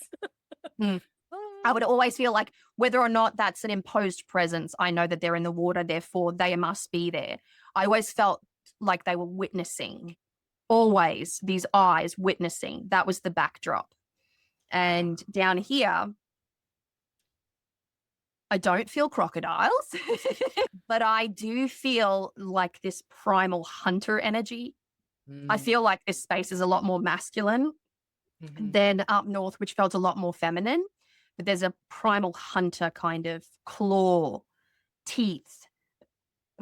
I would always feel like whether or not that's an imposed presence, I know that they're in the water, therefore they must be there. I always felt like they were witnessing, always these eyes witnessing. That was the backdrop. And down here, I don't feel crocodiles, but I do feel like this primal hunter energy. I feel like this space is a lot more masculine than up north, which felt a lot more feminine. But there's a primal hunter kind of claw, teeth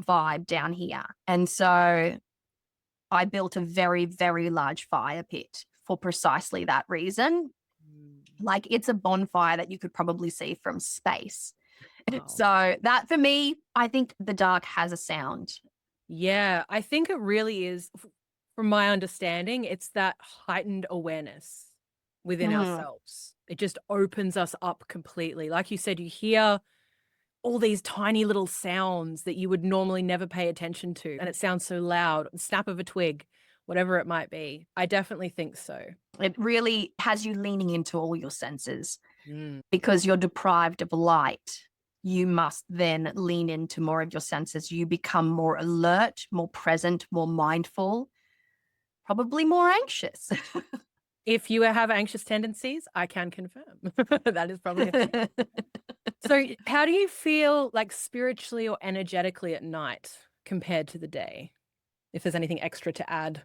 vibe down here. And so I built a very, very large fire pit for precisely that reason. Like it's a bonfire that you could probably see from space. Wow. So that for me, I think the dark has a sound. Yeah, I think it really is, from my understanding, it's that heightened awareness within ourselves. It just opens us up completely. Like you said, you hear all these tiny little sounds that you would normally never pay attention to. And it sounds so loud, snap of a twig, whatever it might be. I definitely think so. It really has you leaning into all your senses because you're deprived of light. You must then lean into more of your senses. You become more alert, more present, more mindful, probably more anxious. If you have anxious tendencies, I can confirm. That is probably a thing. So how do you feel like spiritually or energetically at night compared to the day? If there's anything extra to add.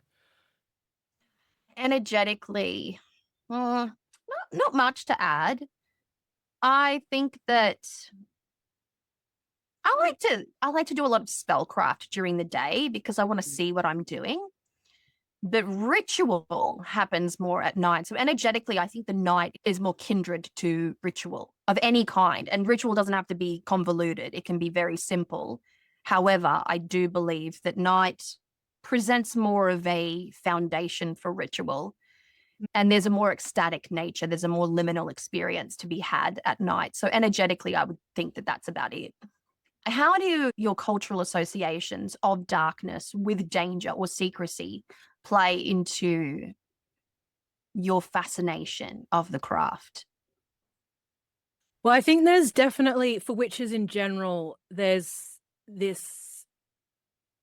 Energetically, not much to add. I think that I like to do a lot of spellcraft during the day because I want to see what I'm doing. The ritual happens more at night. So energetically, I think the night is more kindred to ritual of any kind. And ritual doesn't have to be convoluted. It can be very simple. However, I do believe that night presents more of a foundation for ritual. And there's a more ecstatic nature. There's a more liminal experience to be had at night. So energetically, I would think that that's about it. How do your cultural associations of darkness with danger or secrecy play into your fascination of the craft? Well, I think there's definitely, for witches in general, there's this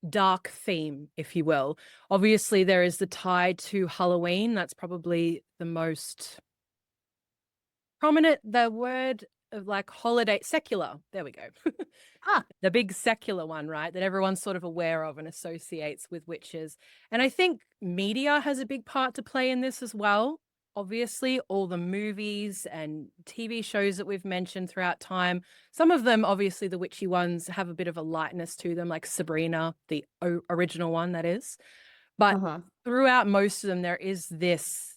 dark theme, if you will. Obviously, there is the tie to Halloween. That's probably the most prominent, the word of like holiday, secular. There we go. Ah, The big secular one, right? That everyone's sort of aware of and associates with witches. And I think media has a big part to play in this as well. Obviously, all the movies and TV shows that we've mentioned throughout time, some of them, obviously, the witchy ones have a bit of a lightness to them, like Sabrina, the original one, that is. But uh-huh. throughout most of them, there is this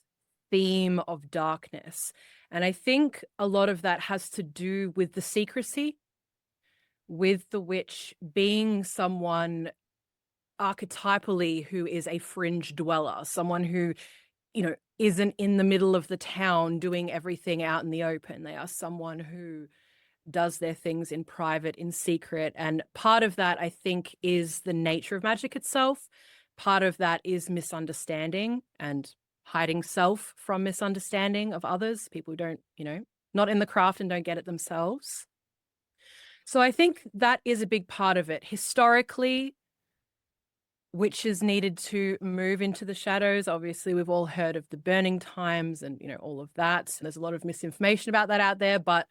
theme of darkness. And I think a lot of that has to do with the secrecy, with the witch being someone archetypally who is a fringe dweller, someone who, isn't in the middle of the town doing everything out in the open. They are someone who does their things in private, in secret. And part of that, I think, is the nature of magic itself. Part of that is misunderstanding and hiding self from misunderstanding of others, people who don't, not in the craft and don't get it themselves. So I think that is a big part of it. Historically, witches needed to move into the shadows. Obviously, we've all heard of the burning times and, all of that. There's a lot of misinformation about that out there, but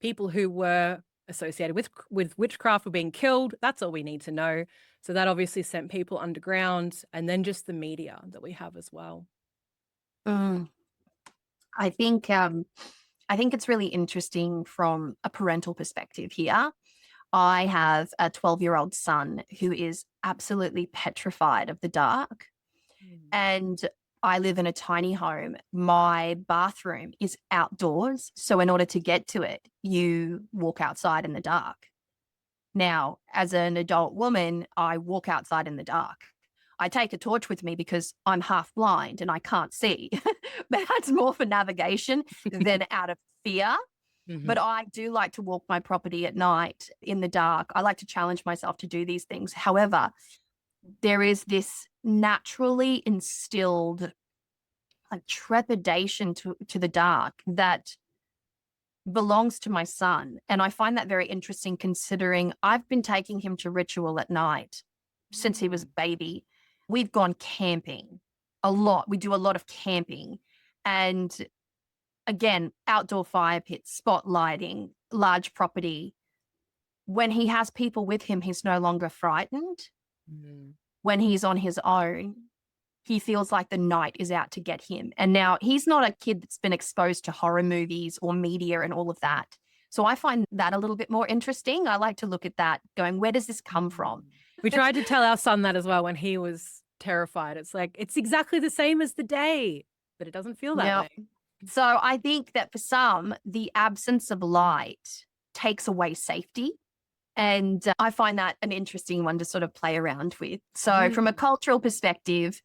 people who were associated with witchcraft were being killed. That's all we need to know. So that obviously sent people underground, and then just the media that we have as well. Mm. I think it's really interesting from a parental perspective here. I have a 12-year-old son who is absolutely petrified of the dark. And I live in a tiny home. My bathroom is outdoors. So in order to get to it, you walk outside in the dark. Now, as an adult woman, I walk outside in the dark. I take a torch with me because I'm half blind and I can't see. But that's more for navigation than out of fear. But I do like to walk my property at night in the dark. I like to challenge myself to do these things. However, there is this naturally instilled like trepidation to the dark that belongs to my son. And I find that very interesting considering I've been taking him to ritual at night since he was a baby. We've gone camping a lot. We do a lot of camping. And again, outdoor fire pits, spotlighting, large property. When he has people with him, he's no longer frightened. When he's on his own, he feels like the night is out to get him. And now he's not a kid that's been exposed to horror movies or media and all of that. So I find that a little bit more interesting. I like to look at that going, where does this come from? We tried to tell our son that as well when he was terrified. It's like, it's exactly the same as the day, but it doesn't feel that way. So I think that for some, the absence of light takes away safety. And I find that an interesting one to sort of play around with. So from a cultural perspective,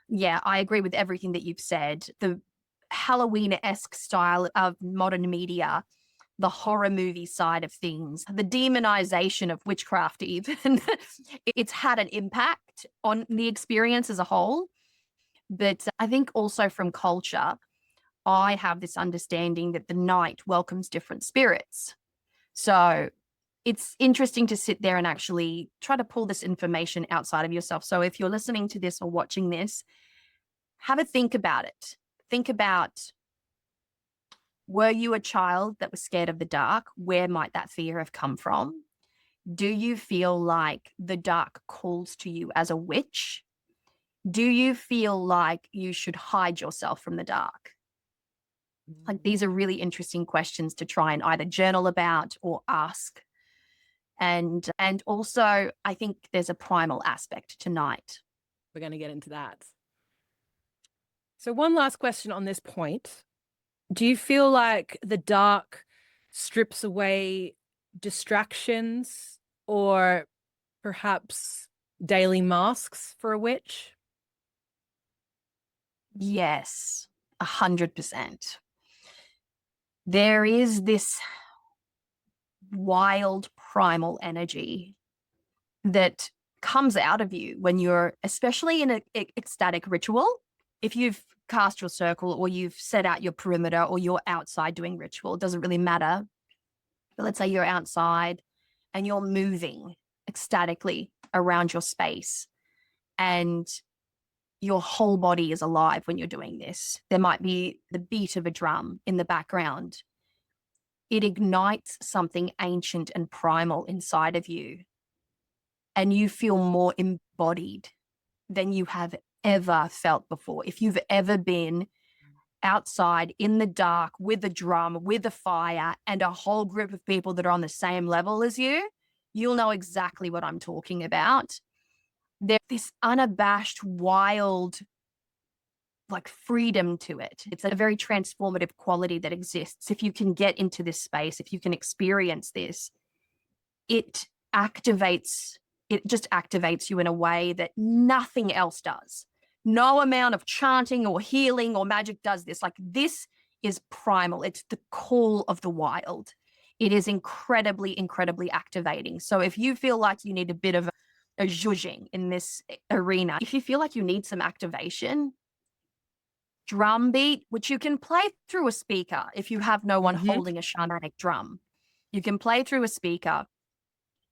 yeah, I agree with everything that you've said. The Halloween-esque style of modern media, the horror movie side of things, the demonization of witchcraft even, it's had an impact on the experience as a whole. But I think also from culture, I have this understanding that the night welcomes different spirits. So it's interesting to sit there and actually try to pull this information outside of yourself. So if you're listening to this or watching this, have a think about it. Think about, were you a child that was scared of the dark? Where might that fear have come from? Do you feel like the dark calls to you as a witch? Do you feel like you should hide yourself from the dark? Like, these are really interesting questions to try and either journal about or ask. And also, I think there's a primal aspect to night. We're going to get into that. So one last question on this point. Do you feel like the dark strips away distractions or perhaps daily masks for a witch? Yes, 100%. There is this wild primal energy that comes out of you when you're, especially in an ecstatic ritual. If you've cast your circle or you've set out your perimeter or you're outside doing ritual, it doesn't really matter. But let's say you're outside and you're moving ecstatically around your space and your whole body is alive when you're doing this. There might be the beat of a drum in the background. It ignites something ancient and primal inside of you, and you feel more embodied than you have ever felt before. If you've ever been outside in the dark with a drum, with a fire, and a whole group of people that are on the same level as you, you'll know exactly what I'm talking about. There's this unabashed, wild, like freedom to it. It's a very transformative quality that exists. If you can get into this space, if you can experience this, it just activates you in a way that nothing else does. No amount of chanting or healing or magic does this. Like, this is primal. It's the call of the wild. It is incredibly, incredibly activating. So if you feel like you need a bit of a zhuzhing in this arena, if you feel like you need some activation, drum beat, which you can play through a speaker if you have no one holding a shamanic drum. You can play through a speaker,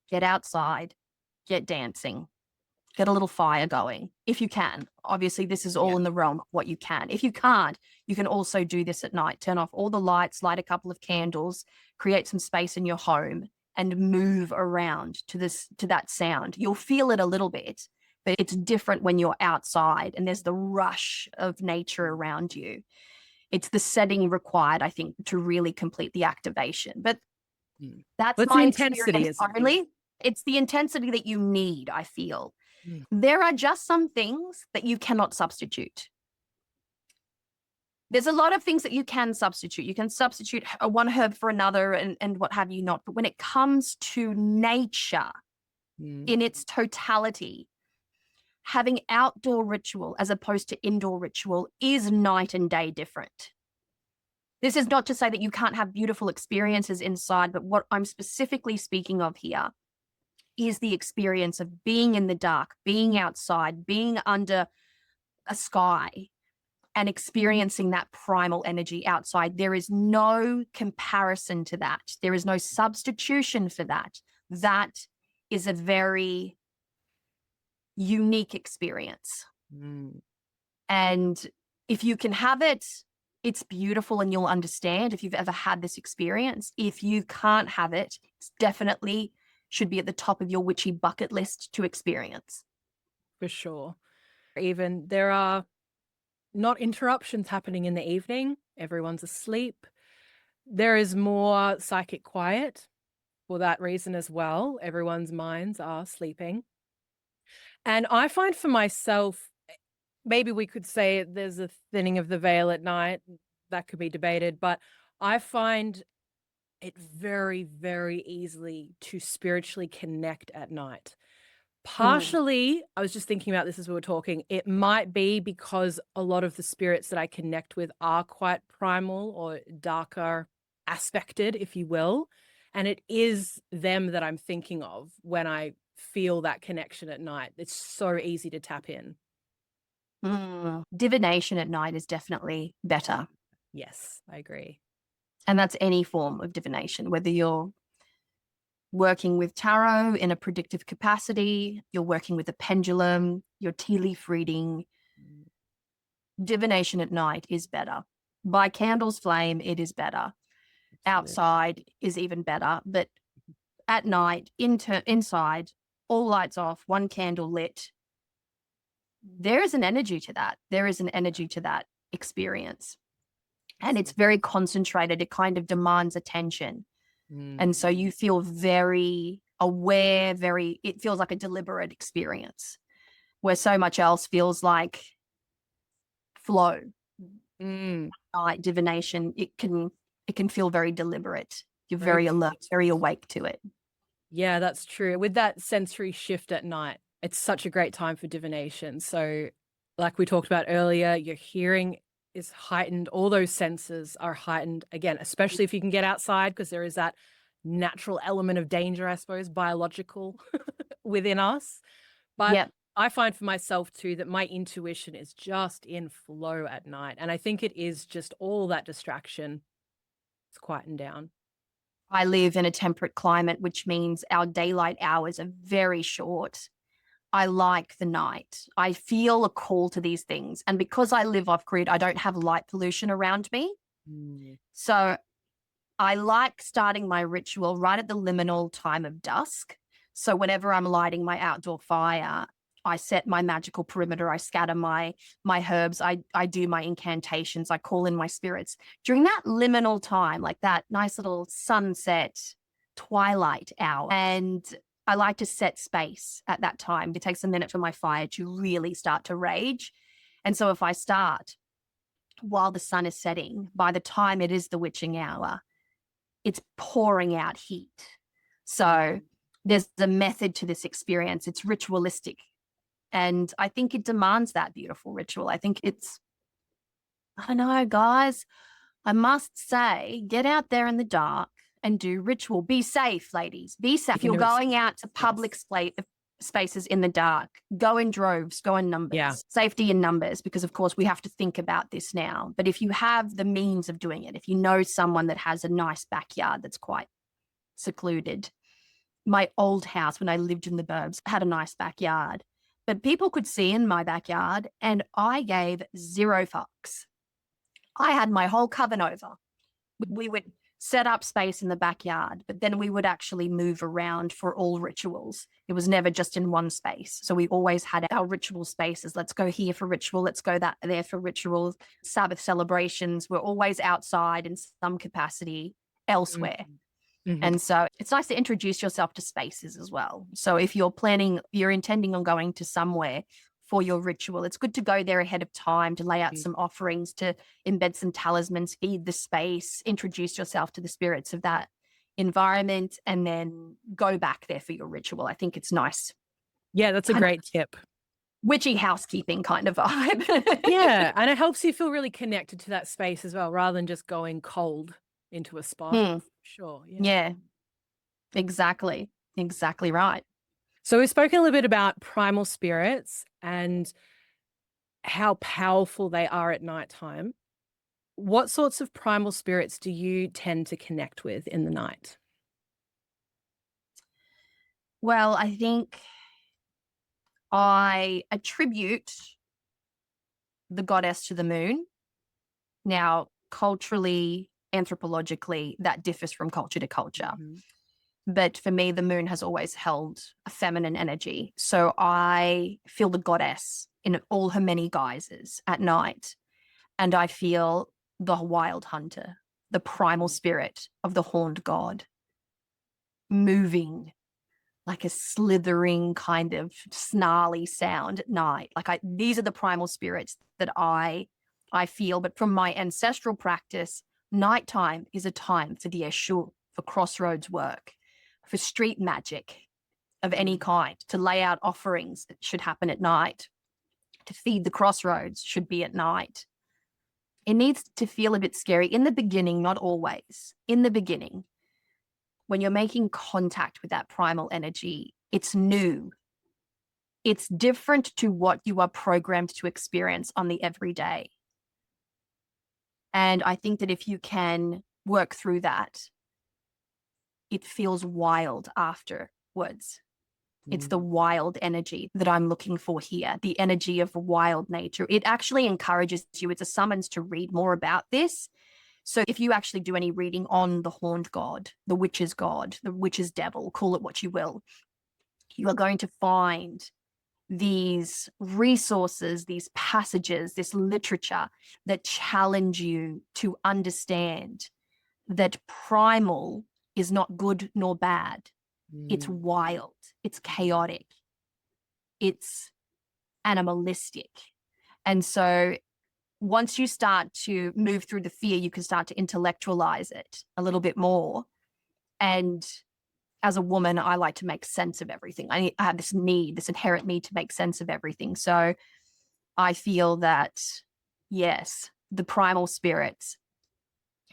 get outside, get dancing, get a little fire going if you can. Obviously, this is all in the realm of what you can. If you can't, you can also do this at night. Turn off all the lights, light a couple of candles, create some space in your home and move around to that sound. You'll feel it a little bit, but it's different when you're outside and there's the rush of nature around you. It's the setting required, I think, to really complete the activation. But that's my intensity only. It's the intensity that you need, I feel. There are just some things that you cannot substitute. There's a lot of things that you can substitute. You can substitute one herb for another and what have you not. But when it comes to nature in its totality, having outdoor ritual as opposed to indoor ritual is night and day different. This is not to say that you can't have beautiful experiences inside, but what I'm specifically speaking of here is the experience of being in the dark, being outside, being under a sky and experiencing that primal energy outside. There is no comparison to that. There is no substitution for that. That is a very unique experience. And if you can have it, it's beautiful and you'll understand if you've ever had this experience. If you can't have it, it's definitely should be at the top of your witchy bucket list to experience. For sure. Even there are not interruptions happening in the evening. Everyone's asleep. There is more psychic quiet for that reason as well. Everyone's minds are sleeping. And I find for myself, maybe we could say there's a thinning of the veil at night. That could be debated. But I find it very, very easily to spiritually connect at night. Partially, I was just thinking about this as we were talking, it might be because a lot of the spirits that I connect with are quite primal or darker aspected, if you will. And it is them that I'm thinking of when I feel that connection at night. It's so easy to tap in. Divination at night is definitely better. Yes, I agree. And that's any form of divination, whether you're working with tarot in a predictive capacity, you're working with a pendulum, your tea leaf reading. Divination at night is better. By candle's flame, it is better. Outside is even better. But at night, inside, all lights off, one candle lit, there is an energy to that. There is an energy to that experience. And it's very concentrated. It kind of demands attention. And so you feel very aware, it feels like a deliberate experience where so much else feels like flow. Like divination, it can feel very deliberate. You're very alert, very awake to it. Yeah, that's true. With that sensory shift at night, it's such a great time for divination. So like we talked about earlier, you're hearing is heightened. All those senses are heightened again, especially if you can get outside, because there is that natural element of danger, I suppose, biological within us. But Yep. I find for myself too that my intuition is just in flow at night. And I think it is just all that distraction. It's quietened down. I live in a temperate climate, which means our daylight hours are very short. I like the night. I feel a call to these things. And because I live off grid, I don't have light pollution around me. Mm. So I like starting my ritual right at the liminal time of dusk. So whenever I'm lighting my outdoor fire, I set my magical perimeter. I scatter my herbs. I do my incantations. I call in my spirits during that liminal time, like that nice little sunset twilight hour. And I like to set space at that time. It takes a minute for my fire to really start to rage. And so if I start while the sun is setting, by the time it is the witching hour, it's pouring out heat. So there's a method to this experience. It's ritualistic. And I think it demands that beautiful ritual. I think it's, I don't know, guys, I must say, get out there in the dark and do ritual. Be safe, ladies. Be safe. If you're going out to public spaces in the dark, go in droves, go in numbers. Yeah. Safety in numbers, because of course we have to think about this now. But if you have the means of doing it, if you know someone that has a nice backyard that's quite secluded. My old house when I lived in the burbs had a nice backyard, but people could see in my backyard and I gave zero fucks. I had my whole coven over. We would set up space in the backyard, but then we would actually move around for all rituals. It was never just in one space. So we always had our ritual spaces. Let's go here for ritual. Let's go there for rituals. Sabbath celebrations. We're always outside in some capacity elsewhere. Mm-hmm. And so it's nice to introduce yourself to spaces as well. So if you're intending on going to somewhere for your ritual, it's good to go there ahead of time, to lay out some offerings, to embed some talismans, feed the space, introduce yourself to the spirits of that environment, and then go back there for your ritual. I think it's nice. Yeah, that's a great tip. Witchy housekeeping kind of vibe. Yeah, and it helps you feel really connected to that space as well, rather than just going cold into a spot. Sure. Yeah, exactly. Exactly right. So we've spoken a little bit about primal spirits and how powerful they are at nighttime. What sorts of primal spirits do you tend to connect with in the night? Well, I think I attribute the goddess to the moon. Now, culturally, anthropologically, that differs from culture to culture. Mm-hmm. But for me, the moon has always held a feminine energy. So I feel the goddess in all her many guises at night. And I feel the wild hunter, the primal spirit of the horned god, moving like a slithering kind of snarly sound at night. These are the primal spirits that I feel. But from my ancestral practice, nighttime is a time for the Eshul, for crossroads work, for street magic of any kind, to lay out offerings that should happen at night, to feed the crossroads should be at night. It needs to feel a bit scary in the beginning, not always. In the beginning, when you're making contact with that primal energy, it's new. It's different to what you are programmed to experience on the everyday. And I think that if you can work through that, it feels wild afterwards. It's the wild energy that I'm looking for here, the energy of wild nature. It actually encourages you. It's a summons to read more about this. So if you actually do any reading on the horned god, the witch's devil, call it what you will, you are going to find these resources, these passages, this literature that challenge you to understand that primal is not good nor bad. It's wild, it's chaotic, it's animalistic. And so once you start to move through the fear, you can start to intellectualize it a little bit more. And as a woman, I like to make sense of everything. I have this inherent need to make sense of everything. So I feel that, yes, the primal spirits,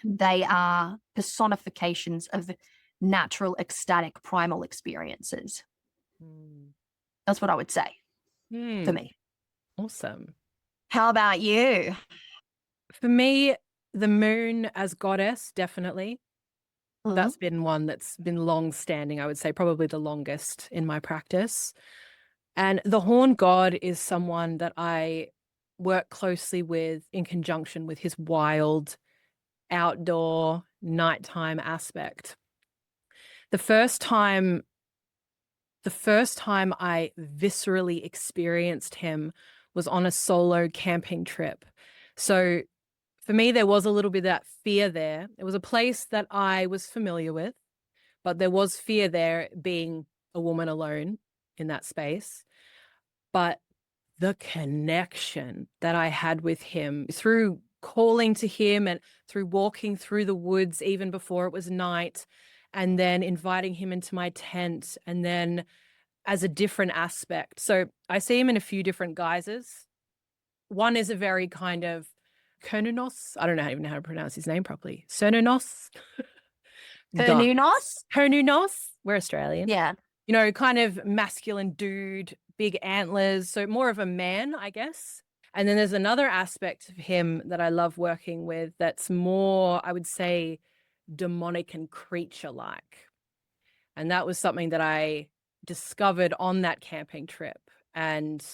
they are personifications of natural ecstatic primal experiences. Mm. That's what I would say for Hmm. me. Awesome. How about you? For me, the moon as goddess, definitely. Mm. That's been one that's been long standing, I would say, probably the longest in my practice. And the horned god is someone that I work closely with in conjunction with his wild, outdoor, nighttime aspect. The first time the first time I viscerally experienced him was on a solo camping trip. So for me, there was a little bit of that fear there. It was a place that I was familiar with, but there was fear there being a woman alone in that space. But the connection that I had with him through calling to him and through walking through the woods even before it was night, and then inviting him into my tent, and then as a different aspect. So I see him in a few different guises. One is a very kind of Konunos. I don't know even know how to pronounce his name properly. Cernunos. God. Fernunos? Konunos. We're Australian. Yeah. You know, kind of masculine dude, big antlers. So more of a man, I guess. And then there's another aspect of him that I love working with that's more, I would say, demonic and creature-like. And that was something that I discovered on that camping trip. And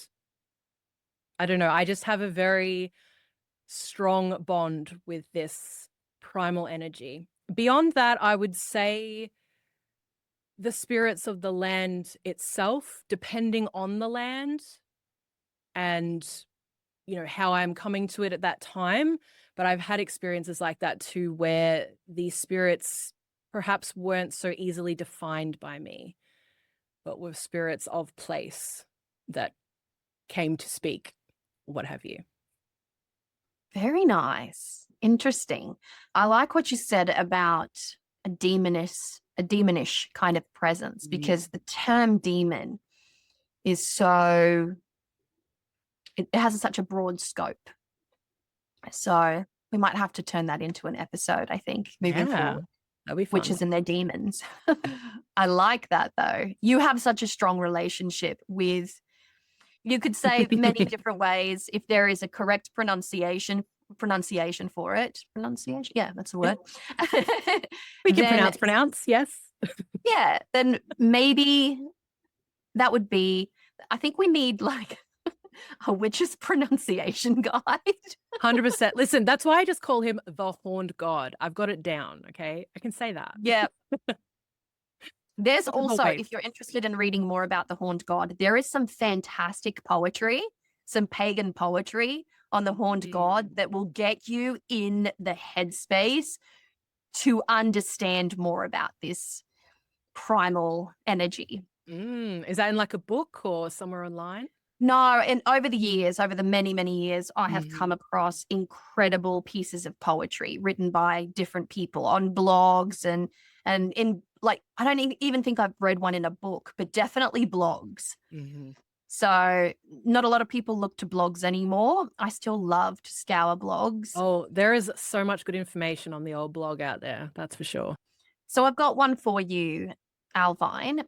I don't know, I just have a very strong bond with this primal energy. Beyond that, I would say the spirits of the land itself, depending on the land and, you know, how I'm coming to it at that time. But I've had experiences like that too, where these spirits perhaps weren't so easily defined by me, but were spirits of place that came to speak, what have you. Very nice. Interesting. I like what you said about a demonish kind of presence, because the term demon is so, it has such a broad scope. So we might have to turn that into an episode, I think, moving Yeah, forward. that'd be fun. Witches and their demons. I like that though. You have such a strong relationship with, you could say many different ways if there is a correct pronunciation for it. Pronunciation? Yeah, that's the word. We can Then pronounce, yes. yeah, then maybe that would be, I think we need like a witch's pronunciation guide. 100%. Listen, that's why I just call him the horned god. I've got it down, okay? I can say that. Yeah. There's Not the whole also, page. if you're interested in reading more about the horned god, there is some fantastic poetry, some pagan poetry on the horned god that will get you in the headspace to understand more about this primal energy. Is that in like a book or somewhere online? No, and over the years, over the many, many years, I have come across incredible pieces of poetry written by different people on blogs and in, like, I don't even think I've read one in a book, but definitely blogs. So not a lot of people look to blogs anymore. I still love to scour blogs. Oh, there is so much good information on the old blog out there. That's for sure. So I've got one for you, Owlvine.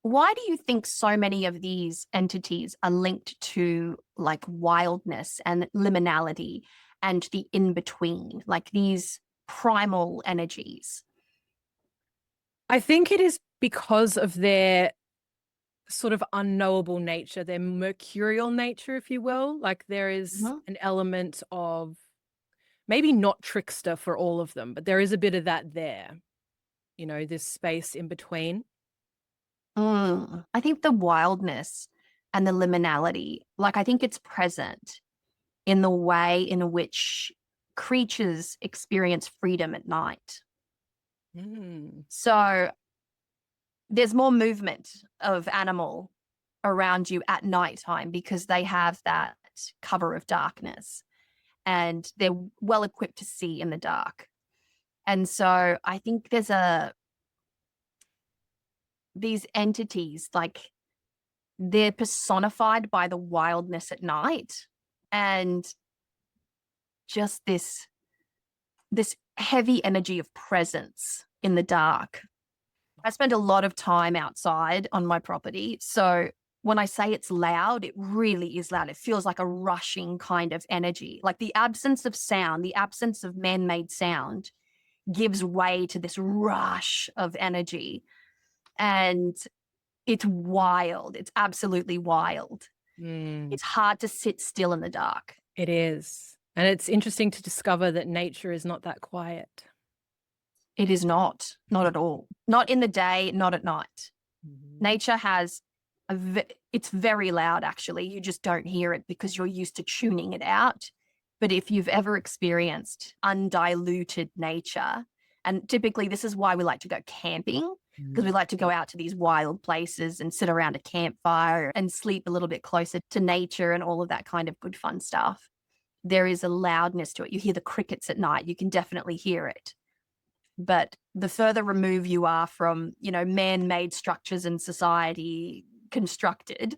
Why do you think so many of these entities are linked to like wildness and liminality and the in between, like these primal energies? I think it is because of their sort of unknowable nature, their mercurial nature, if you will. Like there is an element of maybe not trickster for all of them, but there is a bit of that there, you know, this space in between. I think the wildness and the liminality, like I think it's present in the way in which creatures experience freedom at night. So there's more movement of animal around you at nighttime because they have that cover of darkness and they're well equipped to see in the dark. And so I think there's these entities, like they're personified by the wildness at night. And just this heavy energy of presence in the dark. I spend a lot of time outside on my property. So when I say it's loud, it really is loud. It feels like a rushing kind of energy. Like the absence of sound, the absence of man-made sound gives way to this rush of energy. And it's wild. It's absolutely wild. Mm, It's hard to sit still in the dark. it is. And it's interesting to discover that nature is not that quiet. It is not at all. Not in the day, not at night. Mhm. Nature has it's very loud, actually. You just don't hear it because you're used to tuning it out. But if you've ever experienced undiluted nature, and typically this is why we like to go camping, because we like to go out to these wild places and sit around a campfire and sleep a little bit closer to nature and all of that kind of good fun stuff. There is a loudness to it. You hear the crickets at night. You can definitely hear it. But the further removed you are from, man-made structures and society constructed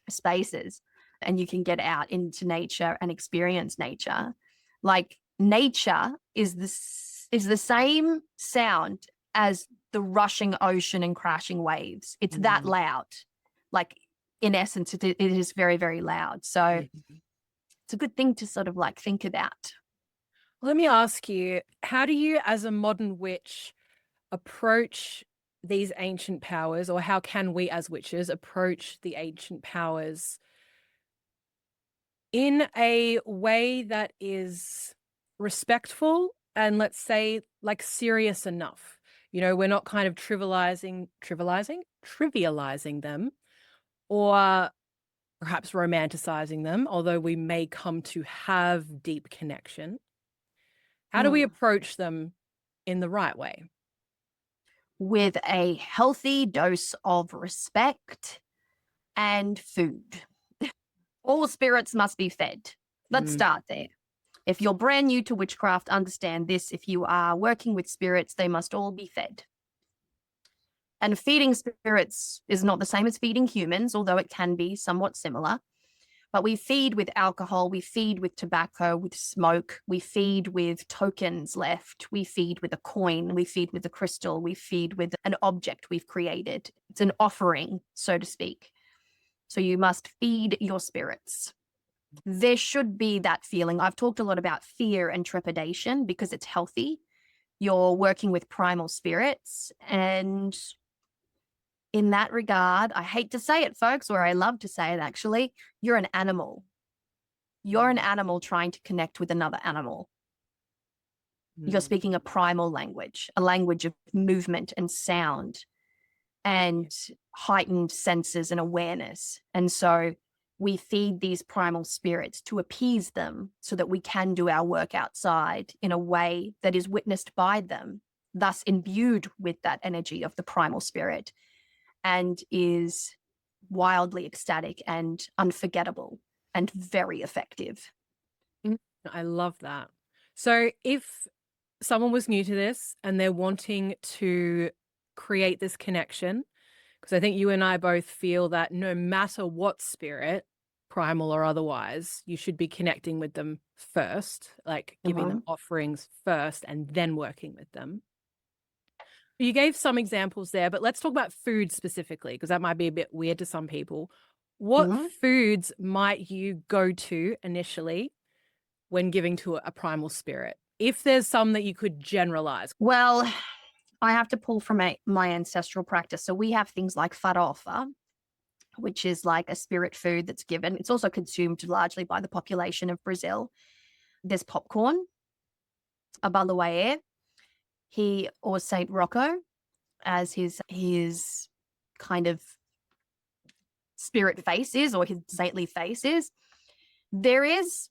spaces, and you can get out into nature and experience nature. Like nature is the same sound as the rushing ocean and crashing waves. It's that loud. Like in essence, it is very, very loud. So it's a good thing to sort of like think about. Let me ask you, how do you, as a modern witch, approach these ancient powers, or how can we as witches approach the ancient powers in a way that is respectful and, let's say, like, serious enough? We're not kind of trivializing them, or perhaps romanticizing them, although we may come to have deep connection. How do we approach them in the right way? With a healthy dose of respect and food. All spirits must be fed. Let's start there. If you're brand new to witchcraft, understand this. If you are working with spirits, they must all be fed. And feeding spirits is not the same as feeding humans, although it can be somewhat similar. But we feed with alcohol, we feed with tobacco, with smoke, we feed with tokens left, we feed with a coin, we feed with a crystal, we feed with an object we've created. It's an offering, so to speak. So you must feed your spirits. There should be that feeling. I've talked a lot about fear and trepidation because it's healthy. You're working with primal spirits, and in that regard, I hate to say it, folks, or I love to say it actually, you're an animal. You're an animal trying to connect with another animal. You're speaking a primal language, a language of movement and sound and heightened senses and awareness. And so we feed these primal spirits to appease them so that we can do our work outside in a way that is witnessed by them, thus imbued with that energy of the primal spirit, and is wildly ecstatic and unforgettable and very effective. I love that. So if someone was new to this and they're wanting to create this connection, because I think you and I both feel that no matter what spirit, primal or otherwise, you should be connecting with them first, like giving them offerings first and then working with them. You gave some examples there, but let's talk about food specifically, because that might be a bit weird to some people. What foods might you go to initially when giving to a primal spirit, if there's some that you could generalize? Well, I have to pull from my ancestral practice. So we have things like farofa, which is like a spirit food that's given. It's also consumed largely by the population of Brazil. There's popcorn, a balawae, he or Saint Rocco as his kind of spirit face is, or his saintly face is. There is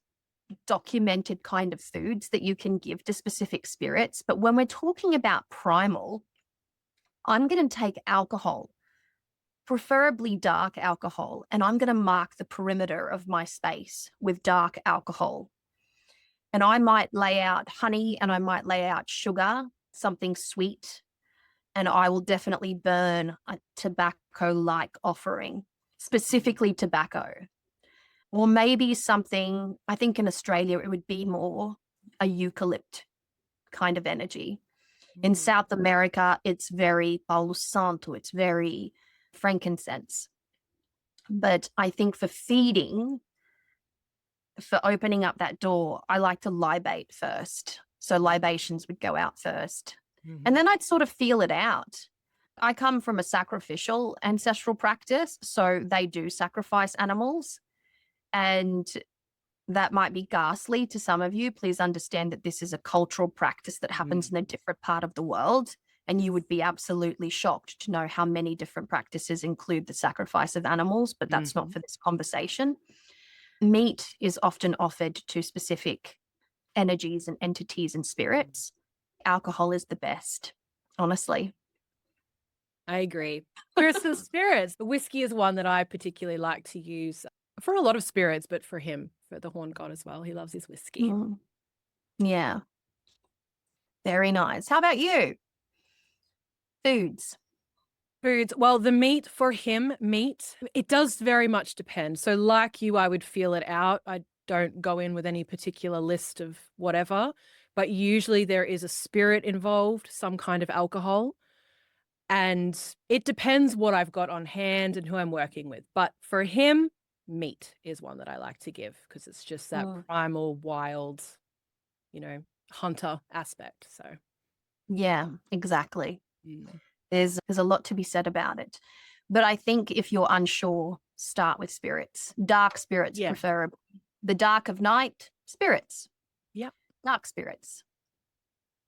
documented kind of foods that you can give to specific spirits. But when we're talking about primal, I'm going to take alcohol, preferably dark alcohol, and I'm going to mark the perimeter of my space with dark alcohol. And I might lay out honey and I might lay out sugar, something sweet, and I will definitely burn a tobacco-like offering, specifically tobacco. or maybe something, I think in Australia, it would be more a eucalypt kind of energy. In Mm. South America, it's very Palo Santo, it's very frankincense. But I think for feeding, for opening up that door, I like to libate first. So libations would go out first. And Mhm. then I'd sort of feel it out. I come from a sacrificial ancestral practice, so they do sacrifice animals. And that might be ghastly to some of you. Please understand that this is a cultural practice that happens Mm. in a different part of the world. And you would be absolutely shocked to know how many different practices include the sacrifice of animals, but that's not Mhm. for this conversation. Meat is often offered to specific energies and entities and spirits. Alcohol is the best, honestly. I agree. Spirits of spirits. The whiskey is one that I particularly like to use for a lot of spirits, but for him, for the horn god as well. He loves his whiskey. Mm, yeah, very nice. How about you? Foods. Foods. Well, the meat for him, meat, it does very much depend. So, like you, I would feel it out. I don't go in with any particular list of whatever, but usually there is a spirit involved, some kind of alcohol. And it depends what I've got on hand and who I'm working with. But for him, meat is one that I like to give because it's just that Mm, primal, wild, you know, hunter aspect. So, yeah, exactly. mm. There's a lot to be said about it. But I think if you're unsure, start with spirits. Dark spirits Yeah. preferably. The dark of night, spirits. Yep. Dark spirits.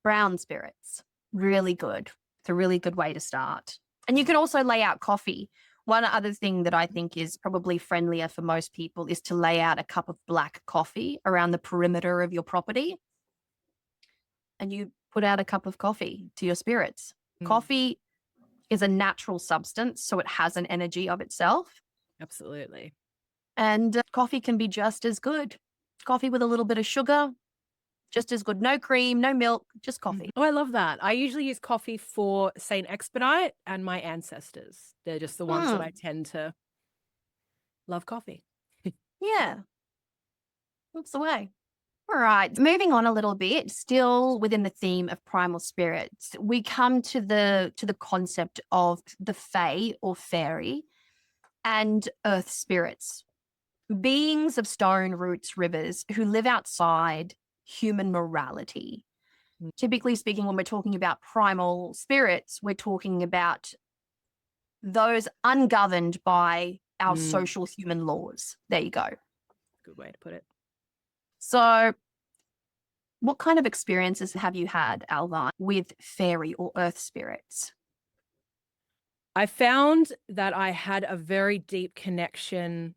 Brown spirits. Really good. It's a really good way to start. And you can also lay out coffee. One other thing that I think is probably friendlier for most people is to lay out a cup of black coffee around the perimeter of your property, and you put out a cup of coffee to your spirits. Mm. Coffee is a natural substance, so it has an energy of itself. Absolutely. And coffee can be just as good. Coffee with a little bit of sugar, just as good. No cream, no milk, just Mm. coffee. Oh, I love that. I usually use coffee for Saint Expedite and my ancestors. They're just the ones that I Mm, tend to love coffee. yeah, that's the way. All right, moving on a little bit, still within the theme of primal spirits, we come to the concept of the fae or fairy and earth spirits, beings of stone, roots, rivers who live outside human morality. Mm. Typically speaking, when we're talking about primal spirits, we're talking about those ungoverned by our Mm. social human laws. There you go. Good way to put it. So, what kind of experiences have you had, Alvine, with fairy or earth spirits? I found that I had a very deep connection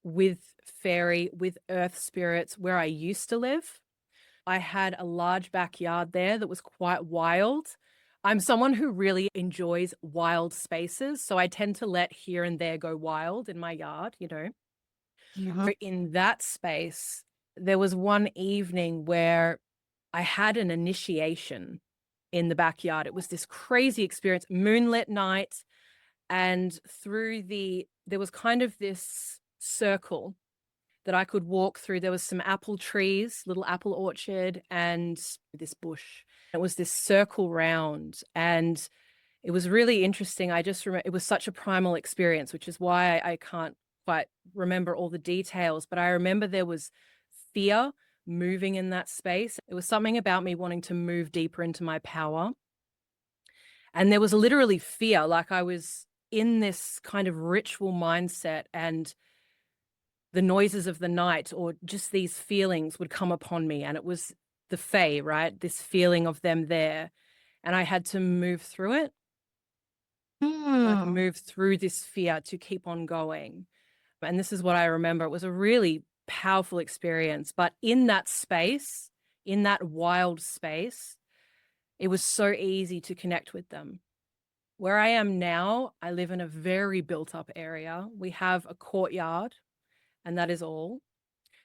with fairy, with earth spirits where I used to live. I had a large backyard there that was quite wild. I'm someone who really enjoys wild spaces, so I tend to let here and there go wild in my yard, you know. Mhm. But in that space, there was one evening where I had an initiation in the backyard. It was this crazy experience, moonlit night, and there was kind of this circle that I could walk through. There was some apple trees, little apple orchard, and this bush. It was this circle round, and it was really interesting. I just remember it was such a primal experience, which is why I can't quite remember all the details. But I remember there was fear moving in that space. It was something about me wanting to move deeper into my power. And there was literally fear, like I was in this kind of ritual mindset, and the noises of the night or just these feelings would come upon me. And it was the fae, right? This feeling of them there. And I had to move through it, like Mm. move through this fear to keep on going. And this is what I remember. It was a really powerful experience. But in that space, in that wild space, it was so easy to connect with them. Where I am now, I live in a very built up area. We have a courtyard, and that is all.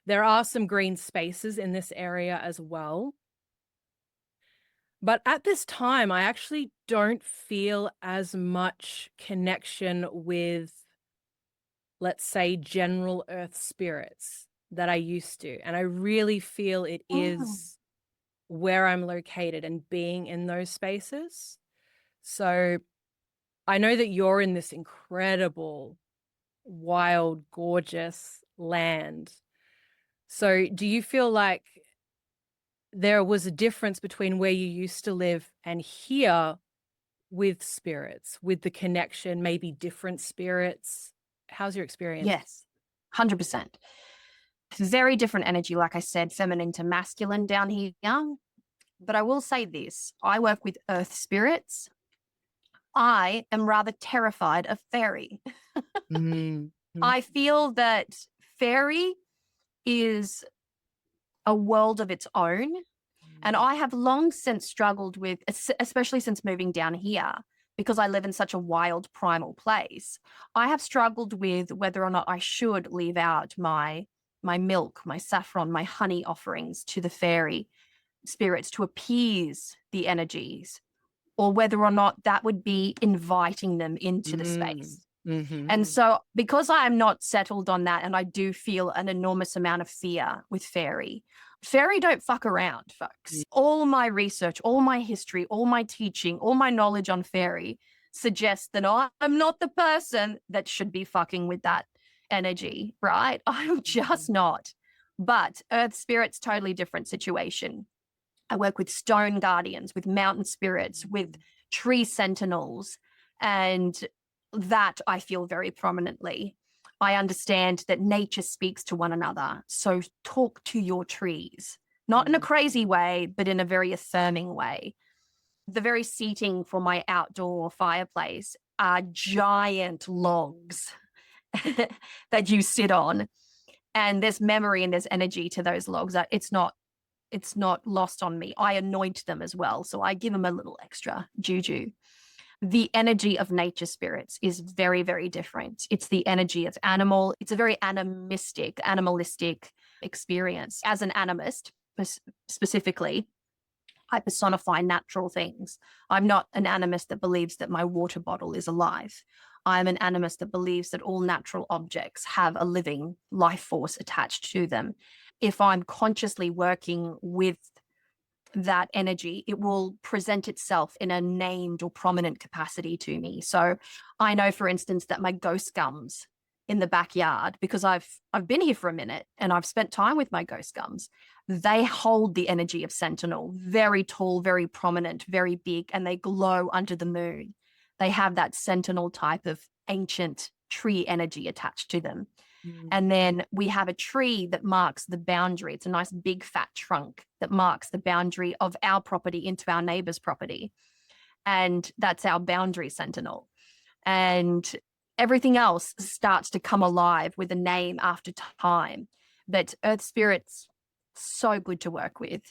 There are some green spaces in this area as well. But at this time, I actually don't feel as much connection with let's say, general earth spirits that I used to. And I really feel it is where I'm located and being in those spaces. So I know that you're in this incredible, wild, gorgeous land. So do you feel like there was a difference between where you used to live and here with spirits, with the connection, maybe different spirits? How's your experience? Yes, 100%. Very different energy, like I said, feminine to masculine down here. But I will say this, I work with earth spirits. I am rather terrified of fairy. I feel that fairy is a world of its own. And I have long since struggled with, especially since moving down here, because I live in such a wild primal place, I have struggled with whether or not I should leave out my milk, my saffron, my honey offerings to the fairy spirits to appease the energies, or whether or not that would be inviting them into the space. And so because I'm not settled on that, and I do feel an enormous amount of fear with fairy don't fuck around, folks. All my research, all my history, all my teaching, all my knowledge on fairy suggests that I'm not the person that should be fucking with that energy, right? I'm just not. But earth spirits, totally different situation. I work with stone guardians, with mountain spirits, with tree sentinels, and that I feel very prominently. I understand that nature speaks to one another. So talk to your trees, not in a crazy way, but in a very affirming way. The very seating for my outdoor fireplace are giant logs that you sit on. And there's memory and there's energy to those logs. It's not lost on me. I anoint them as well. So I give them a little extra juju. The energy of nature spirits is very, very different. It's the energy of animal. It's a very animalistic experience. As an animist, specifically, I personify natural things. I'm not an animist that believes that my water bottle is alive. I'm an animist that believes that all natural objects have a living life force attached to them. If I'm consciously working with that energy, it will present itself in a named or prominent capacity to me. So I know, for instance, that my ghost gums in the backyard, because I've been here for a minute and I've spent time with my ghost gums, they hold the energy of sentinel, very tall, very prominent, very big, and they glow under the moon. They have that sentinel type of ancient tree energy attached to them. And then we have a tree that marks the boundary. It's a nice big fat trunk that marks the boundary of our property into our neighbor's property. And that's our boundary sentinel. And everything else starts to come alive with a name after time. But earth spirits, so good to work with.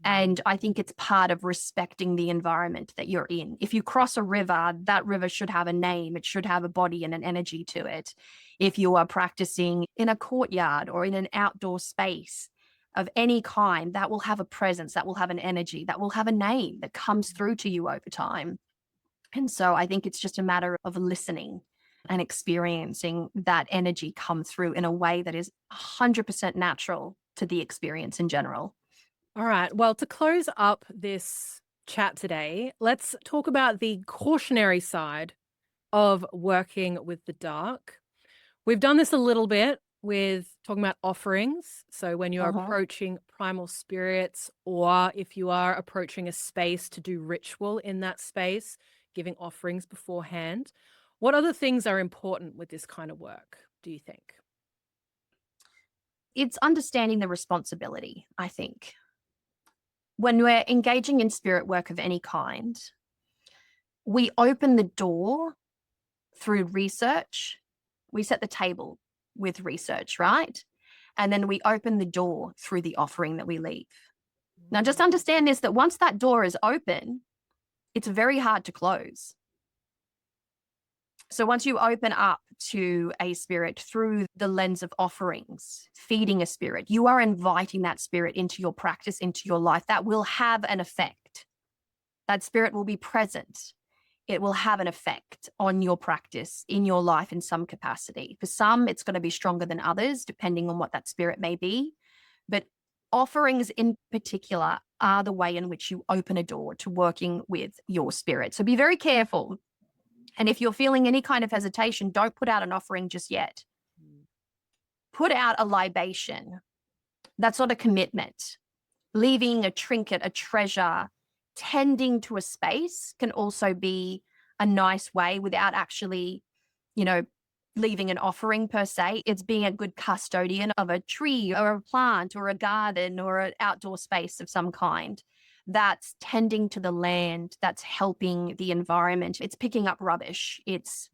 And I think it's part of respecting the environment that you're in. If you cross a river, that river should have a name. It should have a body and an energy to it. If you are practicing in a courtyard or in an outdoor space of any kind, that will have a presence, that will have an energy, that will have a name that comes through to you over time. And so I think it's just a matter of listening and experiencing that energy come through in a way that is 100% natural to the experience in general. All right. Well, to close up this chat today, let's talk about the cautionary side of working with the dark. We've done this a little bit with talking about offerings. So when you're approaching primal spirits, or if you are approaching a space to do ritual in that space, giving offerings beforehand, what other things are important with this kind of work, do you think? It's understanding the responsibility, I think. When we're engaging in spirit work of any kind, we open the door through research. We set the table with research, right? And then we open the door through the offering that we leave. Now, just understand this, that once that door is open, it's very hard to close. So once you open up to a spirit through the lens of offerings, feeding a spirit, you are inviting that spirit into your practice, into your life. That will have an effect. That spirit will be present it will have an effect on your practice in your life in some capacity. For some, it's going to be stronger than others, depending on what that spirit may be. But offerings in particular are the way in which you open a door to working with your spirit. So be very careful. And if you're feeling any kind of hesitation, don't put out an offering just yet. Put out a libation. That's not a commitment. Leaving a trinket, a treasure, tending to a space can also be a nice way without actually, leaving an offering per se. It's being a good custodian of a tree or a plant or a garden or an outdoor space of some kind. That's tending to the land, that's helping the environment. It's picking up rubbish. It's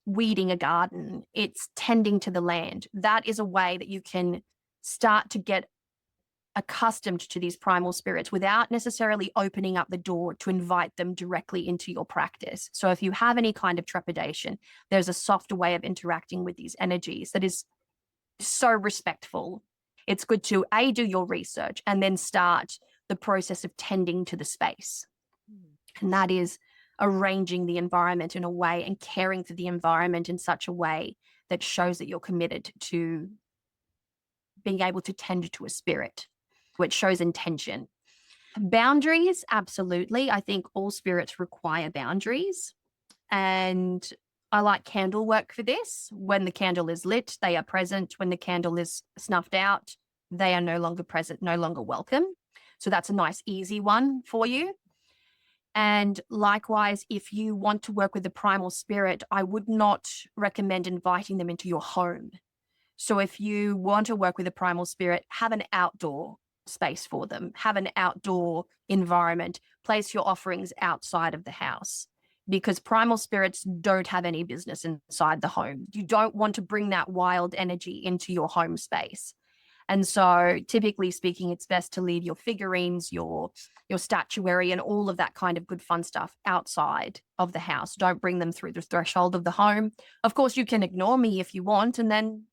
weeding a garden. It's tending to the land. That is a way that you can start to get accustomed to these primal spirits without necessarily opening up the door to invite them directly into your practice. So if you have any kind of trepidation, there's a softer way of interacting with these energies that is so respectful. It's good to do your research and then start the process of tending to the space. And that is arranging the environment in a way and caring for the environment in such a way that shows that you're committed to being able to tend to a spirit, which shows intention. Boundaries, absolutely. I think all spirits require boundaries. And I like candle work for this. When the candle is lit, they are present. When the candle is snuffed out, they are no longer present, no longer welcome. So that's a nice, easy one for you. And likewise, if you want to work with the primal spirit, I would not recommend inviting them into your home. So if you want to work with a primal spirit, have an outdoor space for them, have an outdoor environment, place your offerings outside of the house, because primal spirits don't have any business inside the home. You don't want to bring that wild energy into your home space. And so typically speaking, it's best to leave your figurines, your statuary and all of that kind of good fun stuff outside of the house. Don't bring them through the threshold of the home. Of course, you can ignore me if you want and then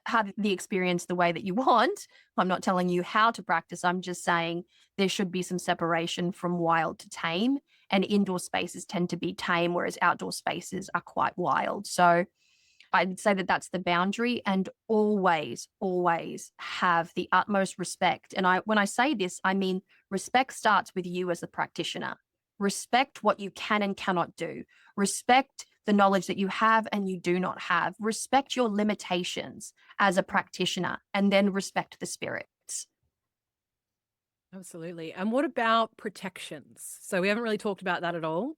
have the experience the way that you want. I'm not telling you how to practice. I'm just saying there should be some separation from wild to tame, and indoor spaces tend to be tame, whereas outdoor spaces are quite wild. So I'd say that that's the boundary, and always, always have the utmost respect. And when I say this, I mean respect starts with you as a practitioner. Respect what you can and cannot do. Respect the knowledge that you have and you do not have. Respect your limitations as a practitioner, and then respect the spirits. Absolutely. And what about protections? So we haven't really talked about that at all,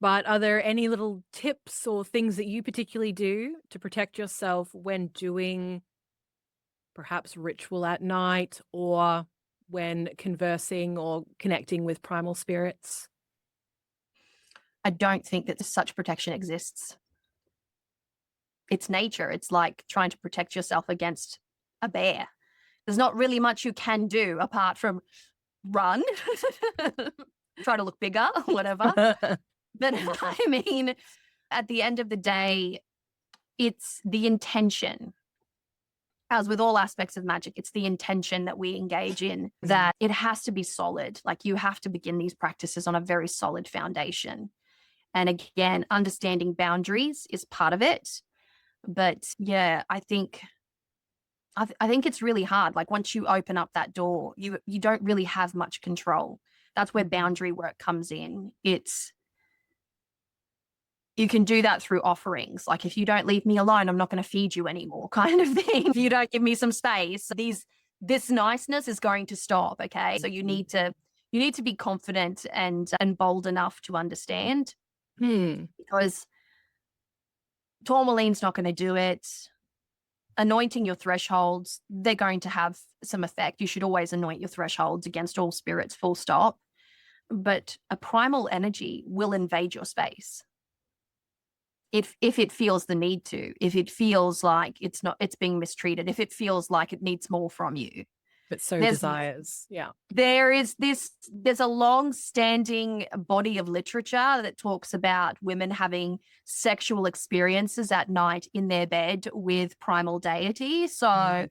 but are there any little tips or things that you particularly do to protect yourself when doing perhaps ritual at night or when conversing or connecting with primal spirits? I don't think that such protection exists. It's nature. It's like trying to protect yourself against a bear. There's not really much you can do apart from run, try to look bigger, whatever. But I mean, at the end of the day, it's the intention. As with all aspects of magic, it's the intention that we engage in, that it has to be solid. Like, you have to begin these practices on a very solid foundation. And again, understanding boundaries is part of it. But yeah, I think it's really hard. Like, once you open up that door, you don't really have much control. That's where boundary work comes in. You can do that through offerings. Like, if you don't leave me alone, I'm not going to feed you anymore, kind of thing. If you don't give me some space, this niceness is going to stop. Okay. So you need to be confident and bold enough to understand, because tourmaline's not going to do it. Anointing your thresholds, they're going to have some effect. You should always anoint your thresholds against all spirits, full stop. But a primal energy will invade your space if it feels the need to, if it feels like it's being mistreated, if it feels like it needs more from you. But so desires. Yeah. There's a long-standing body of literature that talks about women having sexual experiences at night in their bed with primal deity. So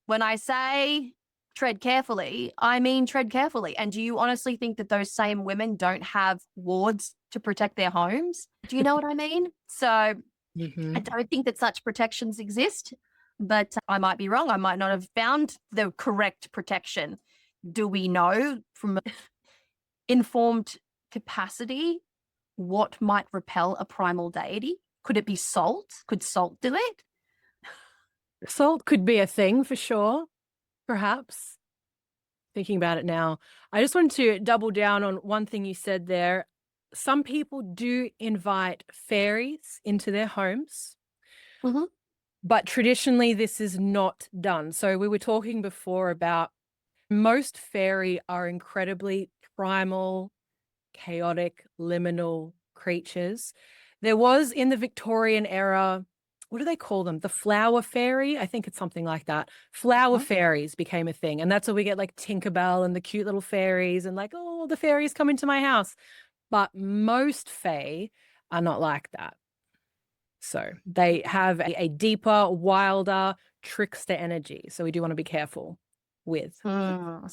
when I say tread carefully, I mean tread carefully. And do you honestly think that those same women don't have wards to protect their homes? Do you know what I mean? So I Mhm. don't think that such protections exist, but I might be wrong. I might not have found the correct protection. Do we know from informed capacity what might repel a primal deity? Could it be salt? Could salt do it? Salt could be a thing for sure, perhaps. Thinking about it now, I just wanted to double down on one thing you said there. Some people do invite fairies into their homes, Mhm. but traditionally this is not done. So we were talking before about most fairy are incredibly primal, chaotic, liminal creatures. There was in the Victorian era, what do they call them? The flower fairy? I think it's something like that. Flower Huh? fairies became a thing. And that's where we get like Tinkerbell and the cute little fairies and like, oh, the fairies come into my house. But most fae are not like that. So they have a deeper, wilder, trickster energy. So we do want to be careful with Mm.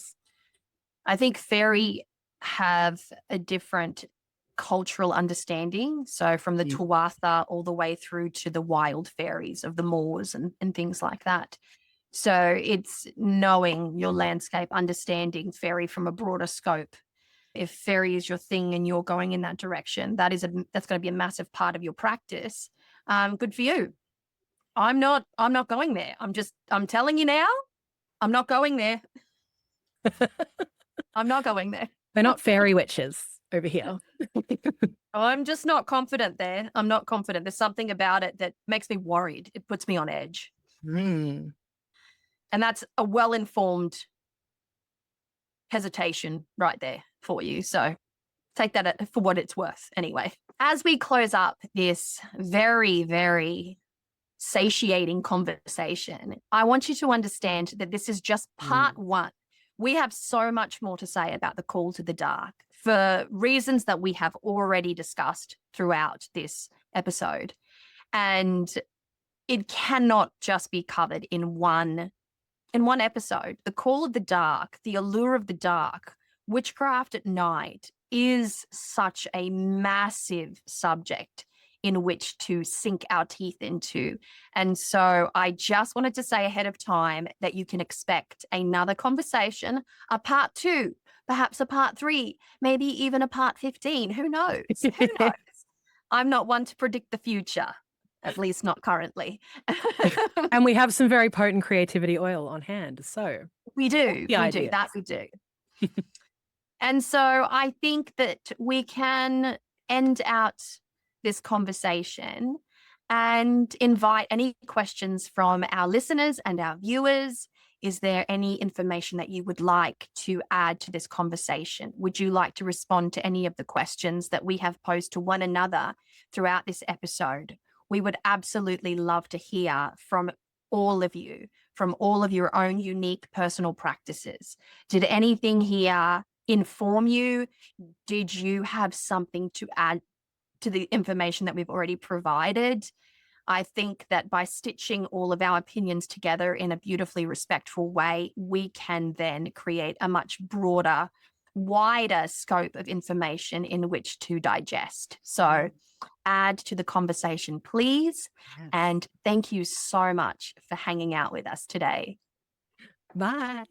I think fairy have a different cultural understanding. So from the Mm. Tuatha all the way through to the wild fairies of the moors and things like that. So it's knowing your landscape, understanding fairy from a broader scope. If fairy is your thing and you're going in that direction, that's going to be a massive part of your practice. Good for you. I'm not going there. I'm telling you now, I'm not going there. I'm not going there. They're not fairy witches over here. I'm just not confident there. I'm not confident. There's something about it that makes me worried. It puts me on edge. Mm. And that's a well-informed hesitation right there for you. So take that for what it's worth anyway. As we close up this very, very satiating conversation, I want you to understand that this is just part one. We have so much more to say about the call to the dark for reasons that we have already discussed throughout this episode. And it cannot just be covered in one episode. The call of the dark, the allure of the dark, witchcraft at night is such a massive subject in which to sink our teeth into. And so I just wanted to say ahead of time that you can expect another conversation, a part 2, perhaps a part 3, maybe even a part 15. Who knows? Who knows? I'm not one to predict the future, at least not currently. And we have some very potent creativity oil on hand. So We do. the We do. idea. That we do. And so I think that we can end out this conversation and invite any questions from our listeners and our viewers. Is there any information that you would like to add to this conversation? Would you like to respond to any of the questions that we have posed to one another throughout this episode? We would absolutely love to hear from all of you, from all of your own unique personal practices. Did anything here inform you? Did you have something to add to the information that we've already provided? I think that by stitching all of our opinions together in a beautifully respectful way, we can then create a much broader, wider scope of information in which to digest. So add to the conversation, please. Yes. And thank you so much for hanging out with us today. Bye.